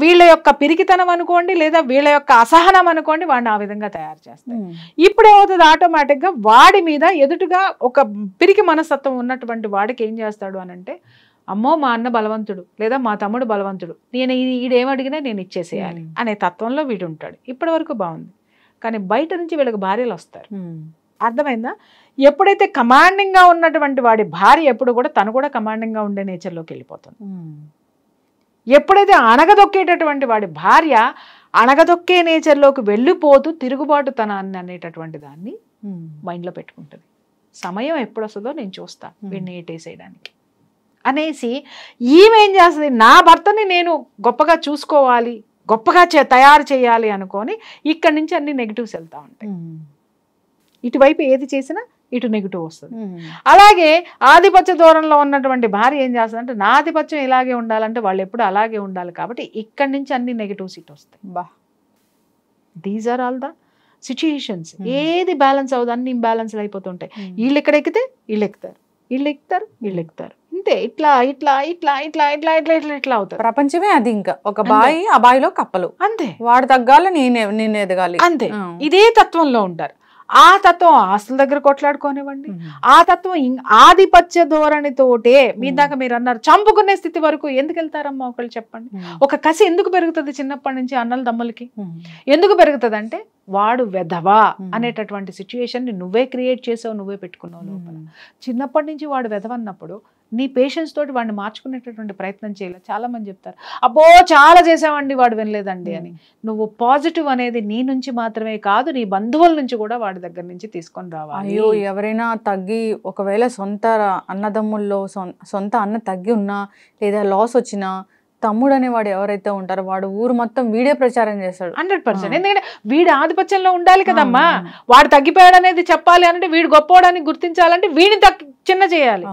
వీళ్ళ యొక్క పిరికితనం అనుకోండి, లేదా వీళ్ళ యొక్క అసహనం అనుకోండి, వాడిని ఆ విధంగా తయారు చేస్తారు. ఇప్పుడు ఏమవుతుంది, ఆటోమేటిక్గా వాడి మీద ఎదుటిగా ఒక పిరికి మనస్తత్వం ఉన్నటువంటి వాడికి ఏం చేస్తాడు అనంటే, అమ్మో మా అన్న బలవంతుడు లేదా మా తమ్ముడు బలవంతుడు, ఈడేమడిగినా నేను ఇచ్చేసేయాలి అనే తత్వంలో వీడు ఉంటాడు. ఇప్పటి వరకు బాగుంది. కానీ బయట నుంచి వీళ్ళకి భార్యలు వస్తారు. అర్థమైందా? ఎప్పుడైతే కమాండింగ్ గా ఉన్నటువంటి వాడి భార్య ఎప్పుడు కూడా తను కూడా కమాండింగ్ గా ఉండే నేచర్లోకి వెళ్ళిపోతుంది. ఎప్పుడైతే అణగదొక్కేటటువంటి వాడి భార్య అణగదొక్కే నేచర్లోకి వెళ్ళిపోతూ తిరుగుబాటుతనాన్ని అనేటటువంటి దాన్ని మైండ్లో పెట్టుకుంటుంది. సమయం ఎప్పుడు వస్తుందో నేను చూస్తా వీడిని ఏటేసేయడానికి అనేసి ఈమెం చేస్తుంది, నా భర్తని నేను గొప్పగా చూసుకోవాలి, గొప్పగా తయారు చేయాలి అనుకొని ఇక్కడి నుంచి అన్ని నెగిటివ్స్ వెళ్తా ఉంటాయి. ఇటువైపు ఏది చేసినా ఇటు నెగిటివ్ వస్తుంది. అలాగే ఆధిపత్య ధోరణిలో ఉన్నటువంటి భార్య ఏం చేస్తుందంటే నా ఆధిపత్యం ఇలాగే ఉండాలంటే వాళ్ళు ఎప్పుడు అలాగే ఉండాలి, కాబట్టి ఇక్కడి నుంచి అన్ని నెగిటివ్స్ ఇటు వస్తాయి. These are all the situations. ఏది బ్యాలెన్స్ అవ్వదు, అన్ని ఇంబ్యాలెన్స్లు అయిపోతుంటాయి. వీళ్ళు ఇక్కడ ఎక్కితే వీళ్ళు ఎక్కుతారు, వీళ్ళు ఎక్కుతారు, వీళ్ళు ఎక్కుతారు, ఇంతే. ఇట్లా ఇట్లా ఇట్లా ఇట్లా ఇట్లా ఇట్లా ఇట్లా ఇట్లా అవుతారు. ప్రపంచమే అది. ఇంకా ఒక బాయి, ఆ బాయిలో కప్పలు, అంతే. వాడు తగ్గాలి, నేను ఎదగాలి, అంతే. ఇదే తత్వంలో ఉంటారు. ఆ తత్వం ఆస్తుల దగ్గర కొట్లాడుకోనివ్వండి, ఆ తత్వం ఆధిపత్య ధోరణితోటే మీ దాకా మీరు అన్నారు చంపుకునే స్థితి వరకు ఎందుకు వెళ్తారమ్మా ఒకళ్ళు చెప్పండి. ఒక కసి ఎందుకు పెరుగుతుంది చిన్నప్పటి నుంచి అన్నల దమ్ములకి? ఎందుకు పెరుగుతుంది అంటే వాడు వెధవా అనేటటువంటి సిచ్యుయేషన్ ని నువ్వే క్రియేట్ చేసావు, నువ్వే పెట్టుకున్నావు లోపల. చిన్నప్పటి నుంచి వాడు వెధవన్నప్పుడు నీ పేషెన్స్ తోటి వాడిని మార్చుకునేటటువంటి ప్రయత్నం చేయలేదు. చాలా మంది చెప్తారు అబ్బో చాలా చేసామండి వాడు వినలేదండి అని. నువ్వు పాజిటివ్ అనేది నీ నుంచి మాత్రమే కాదు, నీ బంధువుల నుంచి కూడా వాడి దగ్గర నుంచి తీసుకొని రావాలి. అయ్యో ఎవరైనా తగ్గి, ఒకవేళ సొంత అన్నదమ్ముల్లో సొంత అన్న తగ్గి ఉన్నా లేదా లాస్ వచ్చినా తమ్ముడు అనేవాడు ఎవరైతే ఉంటారో వాడు ఊరు మొత్తం వీడే ప్రచారం చేస్తాడు 100%. ఎందుకంటే వీడి ఆధిపత్యంలో ఉండాలి కదమ్మా. వాడు తగ్గిపోయాడు అనేది చెప్పాలి అంటే, వీడు గొప్పవాడని గుర్తించాలంటే వీడిని చిన్న చేయాలి.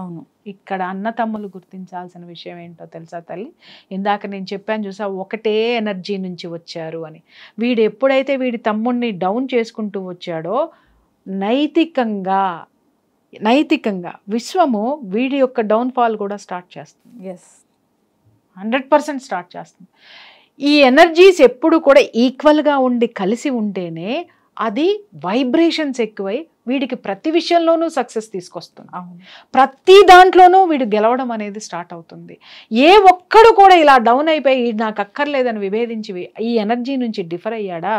ఇక్కడ అన్న తమ్ములు గుర్తించాల్సిన విషయం ఏంటో తెలుసా తల్లి? ఇందాక నేను చెప్పాను చూసా, ఒకటే ఎనర్జీ నుంచి వచ్చారు అని. వీడు ఎప్పుడైతే వీడి తమ్ముడిని డౌన్ చేసుకుంటూ వచ్చాడో నైతికంగా విశ్వము వీడి యొక్క డౌన్ఫాల్ కూడా స్టార్ట్ చేస్తుంది. 100% స్టార్ట్ చేస్తుంది. ఈ ఎనర్జీస్ ఎప్పుడు కూడా ఈక్వల్గా ఉండి కలిసి ఉంటేనే అది వైబ్రేషన్స్ ఎక్కువై వీడికి ప్రతి విషయంలోనూ సక్సెస్ తీసుకొస్తుంది. ప్రతి దాంట్లోనూ వీడు గెలవడం అనేది స్టార్ట్ అవుతుంది. ఏ ఒక్కడు కూడా ఇలా డౌన్ అయిపోయి నాకు అక్కర్లేదని విభేదించి ఈ ఎనర్జీ నుంచి డిఫర్ అయ్యాడా,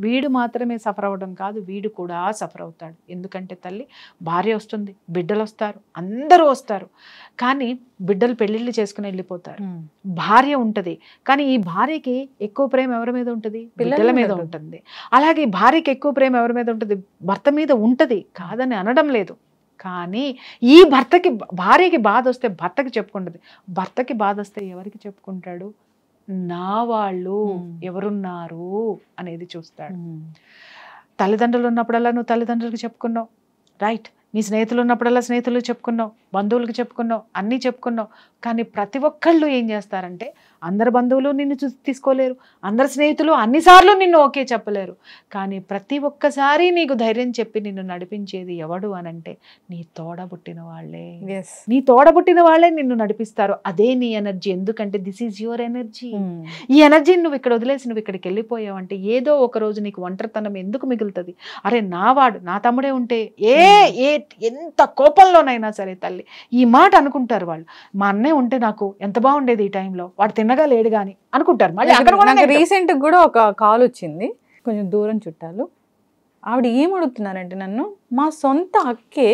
వీడు మాత్రమే సఫర్ అవ్వడం కాదు, వీడు కూడా సఫర్ అవుతాడు. ఎందుకంటే తల్లి భార్య వస్తుంది, బిడ్డలు వస్తారు, అందరూ వస్తారు, కానీ బిడ్డలు పెళ్ళిళ్ళు చేసుకుని వెళ్ళిపోతారు. భార్య ఉంటుంది, కానీ ఈ భార్యకి ఎక్కువ ప్రేమ ఎవరి మీద ఉంటుంది? బిడ్డల మీద ఉంటుంది. అలాగే భార్యకి ఎక్కువ ప్రేమ ఎవరి మీద ఉంటుంది? భర్త మీద ఉంటుంది, కాదని అనడం లేదు. కానీ ఈ భార్యకి బాధ వస్తే భర్తకి చెప్పుకుంటుంది, భర్తకి బాధ వస్తే ఎవరికి చెప్పుకుంటాడు? నా వాళ్ళు ఎవరున్నారు అనేది చూస్తాడు. తల్లిదండ్రులు ఉన్నప్పుడల్లా నువ్వు తల్లిదండ్రులకు చెప్పుకున్నావు, రైట్. నీ స్నేహితులు ఉన్నప్పుడల్లా స్నేహితులు చెప్పుకున్నావు, బంధువులకు చెప్పుకున్నావు, అన్నీ చెప్పుకున్నావు. కానీ ప్రతి ఒక్కళ్ళు ఏం చేస్తారంటే, అందరు బంధువులు నిన్ను తీసుకోలేరు, అందరు స్నేహితులు అన్నిసార్లు నిన్ను ఓకే చెప్పలేరు. కానీ ప్రతి ఒక్కసారి నీకు ధైర్యం చెప్పి నిన్ను నడిపించేది ఎవడు అనంటే నీ తోడబుట్టిన వాళ్ళే. నీ తోడబుట్టిన వాళ్ళే నిన్ను నడిపిస్తారు. అదే నీ ఎనర్జీ. ఎందుకంటే దిస్ ఈజ్ యువర్ ఎనర్జీ. ఈ ఎనర్జీని నువ్వు ఇక్కడ వదిలేసి నువ్వు ఇక్కడికి వెళ్ళిపోయావంటే ఏదో ఒక రోజు నీకు ఒంటరితనం ఎందుకు మిగులుతుంది? అరే నావాడు నా తమ్ముడే ఉంటే ఎంత కోపంలోనైనా సరే తల్లి ఈ మాట అనుకుంటారు వాళ్ళు. మా అన్నే ఉంటే నాకు ఎంత బాగుండేది ఈ టైంలో, వాడు తిన్నగా లేడు కానీ అనుకుంటారు. మళ్ళీ రీసెంట్ కూడా ఒక కాల్ వచ్చింది, కొంచెం దూరం చుట్టాలు. ఆవిడ ఏం అడుగుతున్నారంటే, నన్ను మా సొంత అక్కే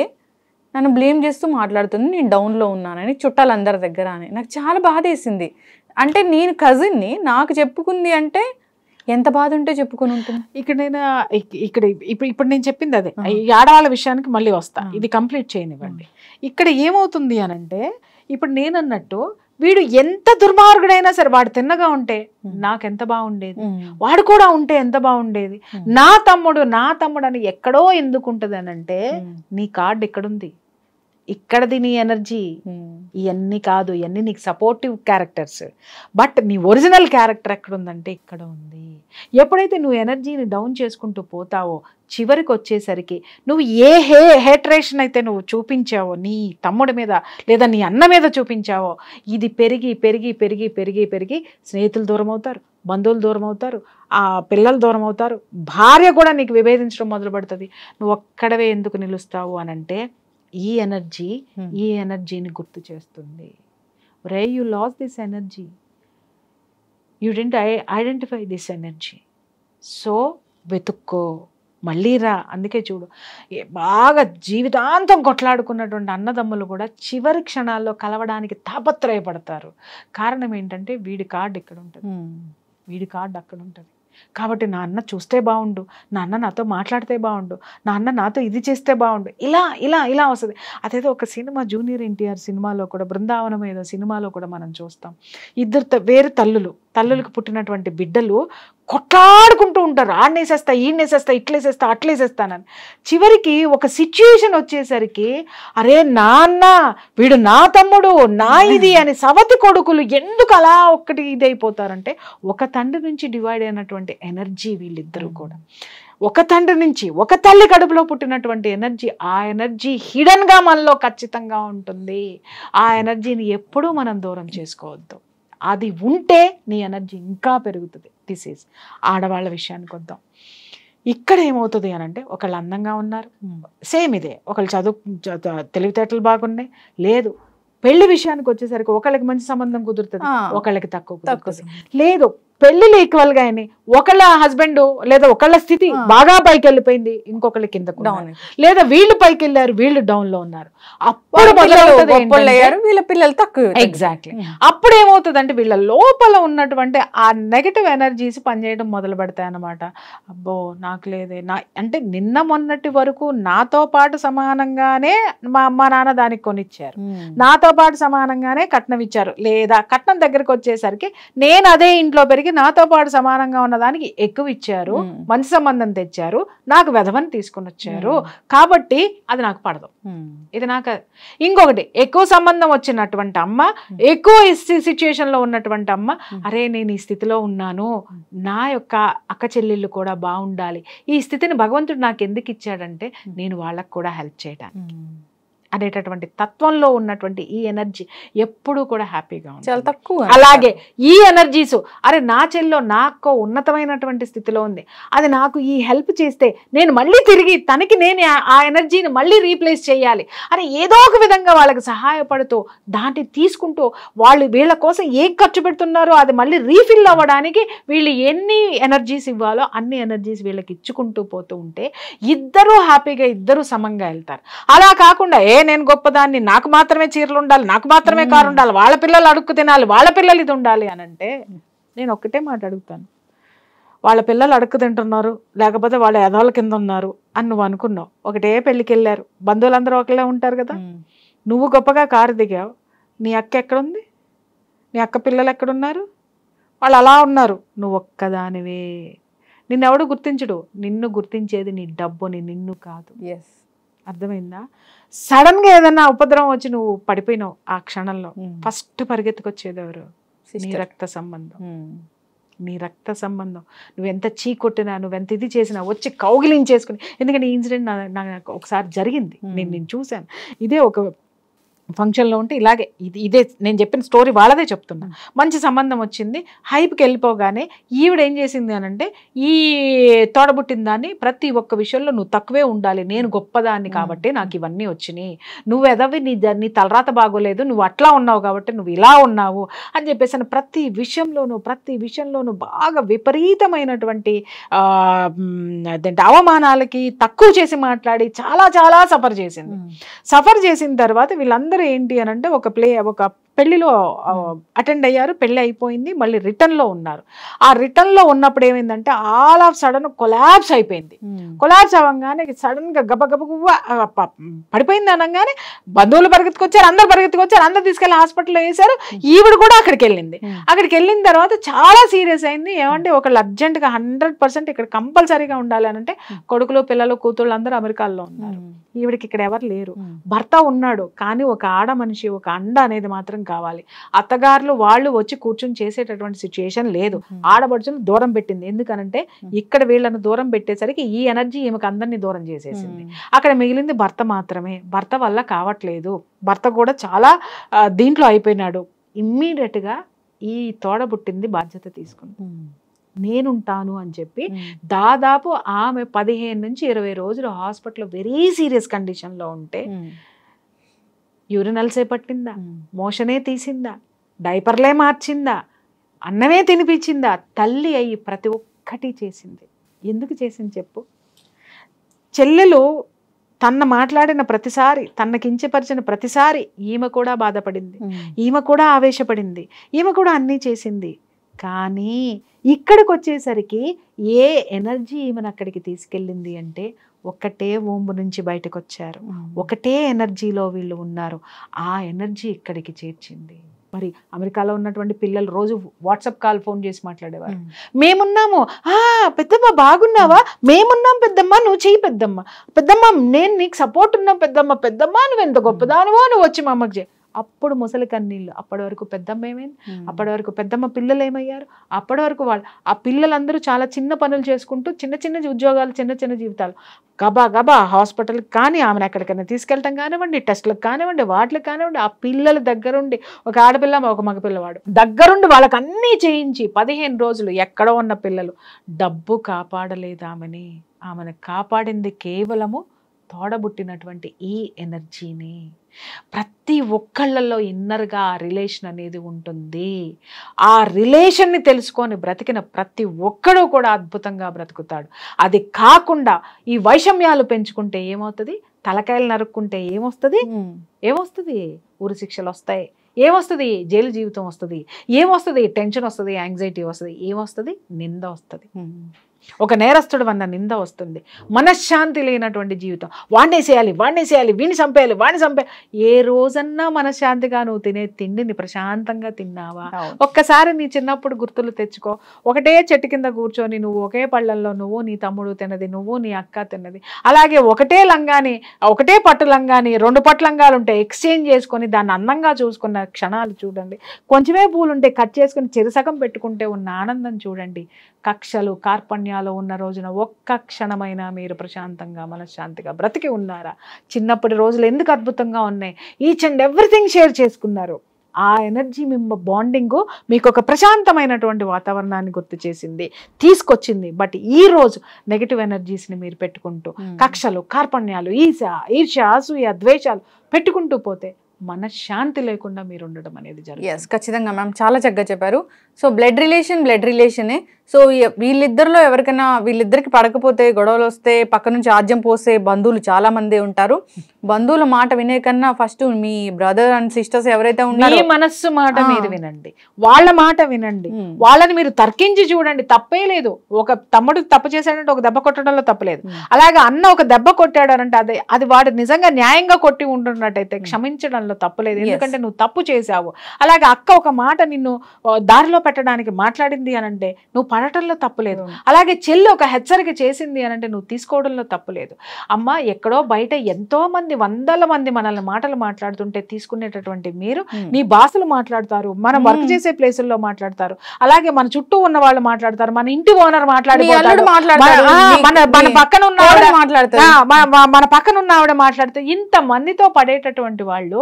నన్ను బ్లేమ్ చేస్తూ మాట్లాడుతుంది, నేను డౌన్లో ఉన్నానని చుట్టాలందరి దగ్గర అని. నాకు చాలా బాధ వేసింది. అంటే నేను కజిన్ని నాకు చెప్పుకుంది అంటే ఎంత బాధ ఉంటే చెప్పుకొని ఉంటుంది. ఇప్పుడు నేను చెప్పింది అదే. ఈ ఆడవాళ్ళ విషయానికి మళ్ళీ వస్తా, ఇది కంప్లీట్ చేయనివ్వండి. ఇక్కడ ఏమవుతుంది అనంటే, ఇప్పుడు నేను అన్నట్టు వీడు ఎంత దుర్మార్గుడైనా సరే వాడు తిన్నగా ఉంటే నాకెంత బాగుండేది, వాడు కూడా ఉంటే ఎంత బాగుండేది, నా తమ్ముడు అని ఎక్కడో ఎందుకు ఉంటుంది అనంటే, నీ కార్డు ఎక్కడుంది, ఇక్కడది నీ ఎనర్జీ. ఇవన్నీ కాదు, ఇవన్నీ నీకు సపోర్టివ్ క్యారెక్టర్స్. బట్ నీ ఒరిజినల్ క్యారెక్టర్ ఎక్కడుందంటే ఇక్కడ ఉంది. ఎప్పుడైతే నువ్వు ఎనర్జీని డౌన్ చేసుకుంటూ పోతావో చివరికి వచ్చేసరికి నువ్వు ఏ హేట్రేషన్ అయితే నువ్వు చూపించావో నీ తమ్ముడి మీద లేదా నీ అన్న మీద చూపించావో, ఇది పెరిగి పెరిగి పెరిగి పెరిగి పెరిగి స్నేహితులు దూరం అవుతారు, బంధువులు దూరం అవుతారు, ఆ పిల్లలు దూరం అవుతారు, భార్య కూడా నీకు విభేదించడం మొదలు పెడుతుంది. నువ్వు ఒక్కడవే ఎందుకు నిలుస్తావు అనంటే ఈ ఎనర్జీని గుర్తు చేస్తుంది. రే you lose this energy, you don't identify this energy. So వెతుక్కో, మళ్ళీ రా. అందుకే చూడు, బాగా జీవితాంతం కొట్లాడుకున్నటువంటి అన్నదమ్ములు కూడా చివరి క్షణాల్లో కలవడానికి తాపత్రయపడతారు. కారణం ఏంటంటే వీడి కార్డు ఇక్కడ ఉంటుంది, వీడి కార్డు అక్కడ ఉంటుంది. కాబట్టి నా అన్న చూస్తే బాగుండు, నా అన్న నాతో మాట్లాడితే బాగుండు, నా అన్న నాతో ఇది చేస్తే బాగుండు, ఇలా ఇలా ఇలా వస్తుంది. అదేదో ఒక సినిమా జూనియర్ ఎన్టీఆర్ సినిమాలో కూడా, బృందావనం ఏదో సినిమాలో కూడా మనం చూస్తాం. ఇద్దరు వేరు తల్లులకు పుట్టినటువంటి బిడ్డలు కొట్లాడుకుంటూ ఉంటారు. ఆడనేసేస్తా, ఈయనేసేస్తా, ఇట్లేసేస్తా, అట్లేసేస్తానని. చివరికి ఒక సిచ్యుయేషన్ వచ్చేసరికి అరే నాన్న వీడు నా తమ్ముడు, నా ఇది అని సవతి కొడుకులు ఎందుకు అలా ఒక్కటి ఇదైపోతారంటే, ఒక తండ్రి నుంచి డివైడ్ అయినటువంటి ఎనర్జీ వీళ్ళిద్దరూ కూడా. ఒక తండ్రి నుంచి, ఒక తల్లి కడుపులో పుట్టినటువంటి ఎనర్జీ, ఆ ఎనర్జీ హిడన్గా మనలో ఖచ్చితంగా ఉంటుంది. ఆ ఎనర్జీని ఎప్పుడూ మనం దూరం చేసుకోవద్దు. అది ఉంటే నీ ఎనర్జీ ఇంకా పెరుగుతుంది. దిస్ ఈజ్ ఆడవాళ్ళ విషయానికి వద్దాం. ఇక్కడ ఏమవుతుంది అని అంటే, ఒకళ్ళు అందంగా ఉన్నారు, సేమ్ ఇదే, ఒకళ్ళు తెలివితేటలు బాగున్నాయి, లేదు పెళ్లి విషయానికి వచ్చేసరికి ఒకళ్ళకి మంచి సంబంధం కుదురుతుంది, ఒకళ్ళకి తక్కువ లేదు. పెళ్లిలు ఈక్వల్ గా అయినాయి, ఒకళ్ళ హస్బెండ్ లేదా ఒకళ్ళ స్థితి బాగా పైకి వెళ్ళిపోయింది, ఇంకొకళ్ళ కింద లేదా వీళ్ళు పైకి వెళ్ళారు, వీళ్ళు డౌన్ లో ఉన్నారు. అప్పుడు వీళ్ళ పిల్లలు తక్కువ. ఎగ్జాక్ట్లీ. అప్పుడు ఏమవుతుంది అంటే, వీళ్ళ లోపల ఉన్నటువంటి ఆ నెగటివ్ ఎనర్జీస్ పనిచేయడం మొదలు పెడతాయి అన్నమాట. అబ్బో నాకు లేదే, అంటే నిన్న మొన్నటి వరకు నాతో పాటు సమానంగానే మా అమ్మ నాన్న దానికి కొనిచ్చారు, నాతో పాటు సమానంగానే కట్నం ఇచ్చారు, లేదా కట్నం దగ్గరకు వచ్చేసరికి నేను అదే ఇంట్లో పెరిగి నాతో పాటు సమానంగా ఉన్నదానికి ఎక్కువ ఇచ్చారు, మంచి సంబంధం తెచ్చారు, నాకు వెధవని తీసుకుని వచ్చారు, కాబట్టి అది నాకు పడదు. ఇది నాకు. ఇంకొకటి, ఎక్కువ సంబంధం వచ్చినటువంటి అమ్మ, ఎక్కువ సిచ్యుయేషన్ లో ఉన్నటువంటి అమ్మ, అరే నేను ఈ స్థితిలో ఉన్నాను, నా యొక్క అక్క చెల్లెళ్ళు కూడా బాగుండాలి, ఈ స్థితిని భగవంతుడు నాకు ఎందుకు ఇచ్చాడంటే నేను వాళ్ళకు కూడా హెల్ప్ చేయడానికి అనేటటువంటి తత్వంలో ఉన్నటువంటి ఈ ఎనర్జీ ఎప్పుడూ కూడా హ్యాపీగా ఉంటుంది. చాలా తక్కువ. అలాగే ఈ ఎనర్జీస్, అరే నా చెల్లో నాకు ఉన్నతమైనటువంటి స్థితిలో ఉంది, అది నాకు ఈ హెల్ప్ చేస్తే నేను మళ్ళీ తిరిగి తనకి నేను ఆ ఎనర్జీని మళ్ళీ రీప్లేస్ చేయాలి అని ఏదో ఒక విధంగా వాళ్ళకి సహాయపడుతూ దాన్ని తీసుకుంటూ వాళ్ళు వీళ్ళ కోసం ఏం ఖర్చు పెడుతున్నారో అది మళ్ళీ రీఫిల్ అవ్వడానికి వీళ్ళు ఎన్ని ఎనర్జీస్ ఇవ్వాలో అన్ని ఎనర్జీస్ వీళ్ళకి ఇచ్చుకుంటూ పోతూ ఉంటే ఇద్దరూ హ్యాపీగా, ఇద్దరూ సమంగా వెళ్తారు. అలా కాకుండా నేను గొప్పదాన్ని, నాకు మాత్రమే చీరలు ఉండాలి, నాకు మాత్రమే కారు ఉండాలి, వాళ్ళ పిల్లలు అడుక్కు తినాలి, వాళ్ళ పిల్లలు ఇది ఉండాలి అని అంటే, నేను ఒక్కటే మాట అడుగుతాను, వాళ్ళ పిల్లలు అడుక్కు తింటున్నారు, లేకపోతే వాళ్ళ ఎదవల కింద ఉన్నారు అని నువ్వు అనుకున్నావు. ఒకటే పెళ్ళికి వెళ్ళారు, బంధువులందరూ ఒకలే ఉంటారు కదా, నువ్వు గొప్పగా కారు దిగావు, నీ అక్క ఎక్కడుంది, నీ అక్క పిల్లలు ఎక్కడున్నారు, వాళ్ళు అలా ఉన్నారు, నువ్వు ఒక్కదానివే. నిన్నెవడు గుర్తించడు, నిన్ను గుర్తించేది నీ డబ్బుని, నిన్ను కాదు. అర్థమైందా? సడన్ గా ఏదన్నా ఉపద్రవం వచ్చి నువ్వు పడిపోయినావు, ఆ క్షణంలో ఫస్ట్ పరిగెత్తుకొచ్చేది ఎవరు? నీ రక్త సంబంధం. నీ రక్త సంబంధం. నువ్వెంత చీకొట్టినా, నువ్వెంత ఇది చేసినా వచ్చి కౌగిలించేసుకుని, ఎందుకంటే ఈ ఇన్సిడెంట్ నాకు ఒకసారి జరిగింది, నేను చూశాను. ఇదే ఒక ఫంక్షన్లో ఉంటే ఇలాగే ఇదే నేను చెప్పిన స్టోరీ వాళ్ళదే చెప్తున్నా. మంచి సంబంధం వచ్చింది, హైప్కి వెళ్ళిపోగానే ఈవిడ ఏం చేసింది అని అంటే, ఈ తోడబుట్టిన దాన్ని ప్రతి ఒక్క విషయంలో నువ్వు తక్కువే ఉండాలి, నేను గొప్పదాన్ని కాబట్టి నాకు ఇవన్నీ వచ్చినాయి, నువ్వు ఎదవి నీ తలరాత బాగోలేదు, నువ్వు అట్లా ఉన్నావు కాబట్టి నువ్వు ఇలా ఉన్నావు అని చెప్పేసి ప్రతి విషయంలోనూ బాగా విపరీతమైనటువంటి అవమానాలకి తక్కువ చేసి మాట్లాడి చాలా చాలా సఫర్ చేసింది. సఫర్ చేసిన తర్వాత వీళ్ళందరూ ఏంటి అని అంటే, ఒక పెళ్లిలో అటెండ్ అయ్యారు, పెళ్లి అయిపోయింది, మళ్ళీ రిటర్న్ లో ఉన్నారు. ఆ రిటర్న్ లో ఉన్నప్పుడు ఏమైందంటే ఆల్ ఆఫ్ సడన్ కొలాప్స్ అయిపోయింది. కొలాప్స్ అవ్వగానే సడన్ గా గబగబ పడిపోయింది అనగానే బంధువులు పరిగెత్తుకొచ్చారు, అందరు తీసుకెళ్లి హాస్పిటల్లో వేశారు. ఈవిడ కూడా అక్కడికి వెళ్ళింది. అక్కడికి వెళ్ళిన తర్వాత చాలా సీరియస్ అయింది. ఏమంటే ఒకళ్ళు అర్జెంట్ గా 100% ఇక్కడ కంపల్సరీగా ఉండాలి అని అంటే, కొడుకులు పిల్లలు కూతుళ్ళు అందరూ అమెరికాలో ఉన్నారు, ఈవిడికి ఇక్కడ ఎవరు లేరు. భర్త ఉన్నాడు, కానీ ఒక ఆడ మనిషి, ఒక అండ అనేది మాత్రం కావాలి. అత్తగారులు వాళ్ళు వచ్చి కూర్చొని చేసేటటువంటి సిచ్యుయేషన్ లేదు. ఆడబడుచులు దూరం పెట్టింది. ఎందుకనంటే ఇక్కడ వీళ్ళను దూరం పెట్టేసరికి ఈ ఎనర్జీ ఈమెకు అందరినీ దూరం చేసేసింది. అక్కడ మిగిలింది భర్త మాత్రమే. భర్త వల్ల కావట్లేదు, భర్త కూడా చాలా దీంట్లో అయిపోయినాడు. ఇమ్మీడియట్ గా ఈ తోడబుట్టింది బాధ్యత తీసుకుంది, నేనుంటాను అని చెప్పి దాదాపు ఆమె 15 నుంచి 20 రోజులు హాస్పిటల్లో వెరీ సీరియస్ కండిషన్లో ఉంటే, యూరినల్సే పట్టిందా, మోషనే తీసిందా, డైపర్లే మార్చిందా, అన్నమే తినిపించిందా, తల్లి అయ్యి ప్రతి ఒక్కటి చేసింది. ఎందుకు చేసింది చెప్పు? చెల్లెలు తన మాట్లాడిన ప్రతిసారి, తన కించపరిచిన ప్రతిసారి ఈమె కూడా బాధపడింది, ఈమె కూడా ఆవేశపడింది, ఈమె కూడా అన్నీ చేసింది. కానీ ఇక్కడికి వచ్చేసరికి ఏ ఎనర్జీ ఈమెను అక్కడికి తీసుకెళ్ళింది అంటే ఒకటే ఓంబు నుంచి బయటకు వచ్చారు, ఒకటే ఎనర్జీలో వీళ్ళు ఉన్నారు, ఆ ఎనర్జీ ఇక్కడికి చేర్చింది. మరి అమెరికాలో ఉన్నటువంటి పిల్లలు రోజు వాట్సాప్ కాల్ ఫోన్ చేసి మాట్లాడేవారు. మేమున్నాము, పెద్దమ్మ బాగున్నావా, మేమున్నాం పెద్దమ్మ, నువ్వు చెయ్యి పెద్దమ్మ, పెద్దమ్మ నేను నీకు సపోర్ట్ ఉన్నాం పెద్దమ్మ, పెద్దమ్మ నువ్వు ఎంత గొప్పదానివో, నువ్వు వచ్చి మా అమ్మకి చేయి. అప్పుడు ముసలి కన్నీళ్ళు. అప్పటి వరకు పెద్దమ్మ ఏమైంది, అప్పటి వరకు పెద్దమ్మ పిల్లలు ఏమయ్యారు, అప్పటి వరకు వాళ్ళు ఆ పిల్లలందరూ చాలా చిన్న పనులు చేసుకుంటూ చిన్న చిన్న ఉద్యోగాలు, చిన్న చిన్న జీవితాలు, గబా గబా హాస్పిటల్కి కానీ ఆమెను ఎక్కడికైనా తీసుకెళ్ళటం కానివ్వండి, టెస్టులకు కానివ్వండి, వాటికి కానివ్వండి, ఆ పిల్లల దగ్గరుండి ఒక ఆడపిల్ల ఒక మగపిల్లవాడు దగ్గరుండి వాళ్ళకి అన్నీ చేయించి 15 రోజులు ఎక్కడో ఉన్న పిల్లలు. డబ్బు కాపాడలేదు ఆమెని, ఆమెను కాపాడింది కేవలము తోడబుట్టినటువంటి ఈ ఎనర్జీని. ప్రతి ఒక్కళ్ళల్లో ఇన్నర్గా ఆ రిలేషన్ అనేది ఉంటుంది. ఆ రిలేషన్ని తెలుసుకొని బ్రతికిన ప్రతి ఒక్కడూ కూడా అద్భుతంగా బ్రతుకుతాడు. అది కాకుండా ఈ వైషమ్యాలు పెంచుకుంటే ఏమవుతుంది, తలకాయలు నరుక్కుంటే ఏమొస్తుంది, ఉరి శిక్షలు వస్తాయి, ఏమొస్తుంది, జైలు జీవితం వస్తుంది, ఏమొస్తుంది, టెన్షన్ వస్తుంది, యాంగ్జైటీ వస్తుంది, ఏమొస్తుంది, నింద వస్తుంది, ఒక నేరస్తుడు అన్న నింద వస్తుంది, మనశ్శాంతి లేనటువంటి జీవితం. వాడినేసేయాలి, వీడిని చంపేయాలి, వాడిని చంపేయాలి. ఏ రోజన్నా మనశ్శాంతిగా నువ్వు తినే తిండిని ప్రశాంతంగా తిన్నావా? ఒక్కసారి నీ చిన్నప్పుడు గుర్తులు తెచ్చుకో. ఒకటే చెట్టు కింద కూర్చొని నువ్వు ఒకే పళ్ళల్లో నువ్వు, నీ తమ్ముడు తిన్నది, నువ్వు నీ అక్క తిన్నది, అలాగే ఒకటే లంగాని, ఒకటే పట్టు లంగాని 2 పట్టు లంగాలు ఉంటే ఎక్స్చేంజ్ చేసుకొని దాన్ని అందంగా చూసుకున్న క్షణాలు చూడండి. కొంచెమే పూలుంటే కట్ చేసుకుని చెరుసగం పెట్టుకుంటే ఉన్న ఆనందం చూడండి. కక్షలు కార్పణ్యాలు ఉన్న రోజున ఒక్క క్షణమైనా మీరు ప్రశాంతంగా మనశ్శాంతిగా బ్రతికి ఉన్నారా? చిన్నప్పటి రోజులు ఎందుకు అద్భుతంగా ఉన్నాయి, ఈచ్ అండ్ ఎవ్రీథింగ్ షేర్ చేసుకున్నారు. ఆ ఎనర్జీ మిమ్మ బాండింగ్ మీకు ఒక ప్రశాంతమైనటువంటి వాతావరణాన్ని గుర్తు చేసింది, తీసుకొచ్చింది. బట్ ఈ రోజు నెగిటివ్ ఎనర్జీస్ని మీరు పెట్టుకుంటూ కక్షలు కార్పణ్యాలు ఈర్ష్య అసూయ ద్వేషాలు పెట్టుకుంటూ పోతే మనశ్శాంతి లేకుండా మీరు ఉండడం అనేది జరుగుతుంది. ఖచ్చితంగా మ్యామ్, చాలా చక్కగా చెప్పారు. So blood రిలేషనే. సో వీళ్ళిద్దరిలో ఎవరికైనా వీళ్ళిద్దరికి పడకపోతే, గొడవలు వస్తే, పక్క నుంచి ఆజ్యం పోసే బంధువులు చాలా మంది ఉంటారు. బంధువుల మాట వినే కన్నా first me brother and sisters ఎవరైతే ఉన్నారో మనస్సు మాట మీరు వినండి, వాళ్ళ మాట వినండి, వాళ్ళని మీరు తర్కించి చూడండి, తప్పే లేదు. ఒక తమ్ముడు తప్పు చేశాడంటే ఒక దెబ్బ కొట్టడంలో తప్పలేదు. అలాగే అన్న ఒక దెబ్బ కొట్టాడంటే అది వాడు నిజంగా న్యాయంగా కొట్టి ఉంటున్నట్టయితే క్షమించడంలో తప్పలేదు, ఎందుకంటే నువ్వు తప్పు చేశావు. అలాగే అక్క ఒక మాట నిన్ను దారిలో పెట్టడానికి మాట్లాడింది అనంటే నువ్వు పడటంలో తప్పులేదు. అలాగే చెల్లి ఒక హెచ్చరిక చేసింది అనంటే నువ్వు తీసుకోవడంలో తప్పులేదు. అమ్మ, ఎక్కడో బయట ఎంతో మంది, వందల మంది మనల్ని మాటలు మాట్లాడుతుంటే తీసుకునేటటువంటి మీరు మీ బాసులు మాట్లాడతారు, మనం వర్క్ చేసే ప్లేసుల్లో మాట్లాడతారు, అలాగే మన చుట్టూ ఉన్న వాళ్ళు మాట్లాడతారు, మన ఇంటి ఓనర్ మాట్లాడిపోతారు, మన పక్కన ఉన్న ఆవిడ మాట్లాడితే ఇంత మందితో పడేటటువంటి వాళ్ళు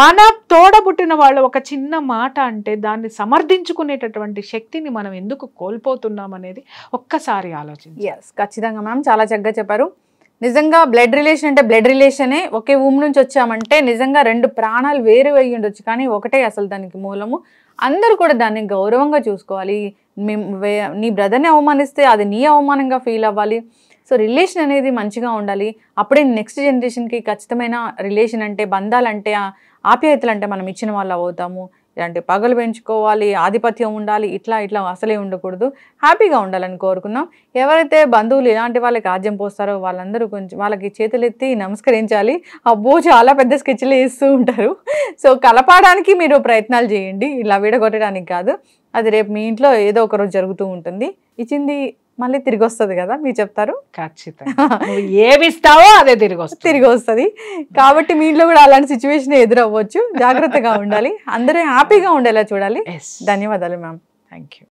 మన తోడబుట్టిన వాళ్ళు ఒక చిన్న మాట అంటే దాన్ని సమర్థించుకునేటటువంటి శక్తిని మనం ఎందుకు కోల్పోతున్నాం అనేది ఒక్కసారి ఆలోచించి. ఖచ్చితంగా మ్యామ్, చాలా చక్కగా చెప్పారు. నిజంగా బ్లడ్ రిలేషన్ అంటే బ్లడ్ రిలేషనే. ఒకే ఊమ్ నుంచి వచ్చామంటే నిజంగా 2 ప్రాణాలు వేరు అయ్యి ఉండొచ్చు, కానీ ఒకటే అసలు దానికి మూలము. అందరూ కూడా దాన్ని గౌరవంగా చూసుకోవాలి. నీ బ్రదర్ని అవమానిస్తే అది నీ అవమానంగా ఫీల్ అవ్వాలి. సో రిలేషన్ అనేది మంచిగా ఉండాలి. అప్పుడే నెక్స్ట్ జనరేషన్కి ఖచ్చితమైన రిలేషన్ అంటే, బంధాలంటే, ఆప్యాయతలు అంటే మనం ఇచ్చిన వాళ్ళు అవుతాము. ఇలాంటి పగలు పెంచుకోవాలి, ఆధిపత్యం ఉండాలి, ఇట్లా అసలే ఉండకూడదు. హ్యాపీగా ఉండాలని కోరుకున్నాం. ఎవరైతే బంధువులు ఇలాంటి వాళ్ళకి ఆజ్యం పోస్తారో వాళ్ళందరూ కొంచెం వాళ్ళకి చేతులెత్తి నమస్కరించాలి. అబ్బో, చాలా పెద్ద స్కెచ్లు వేస్తూ ఉంటారు. సో కలపడానికి మీరు ప్రయత్నాలు చేయండి, ఇలా విడగొట్టడానికి కాదు. అది రేపు మీ ఇంట్లో ఏదో ఒక రోజు జరుగుతూ ఉంటుంది. ఇచ్చింది మళ్ళీ తిరిగి వస్తుంది కదా, మీరు చెప్తారు. ఖచ్చితంగా ఏమిస్తావో అదే తిరిగి వస్తుంది. కాబట్టి మీ ఇంట్లో కూడా అలాంటి సిచ్యువేషన్ ఎదురవ్వచ్చు. జాగ్రత్తగా ఉండాలి, అందరూ హ్యాపీగా ఉండేలా చూడాలి. ధన్యవాదాలు మ్యామ్. Thank you.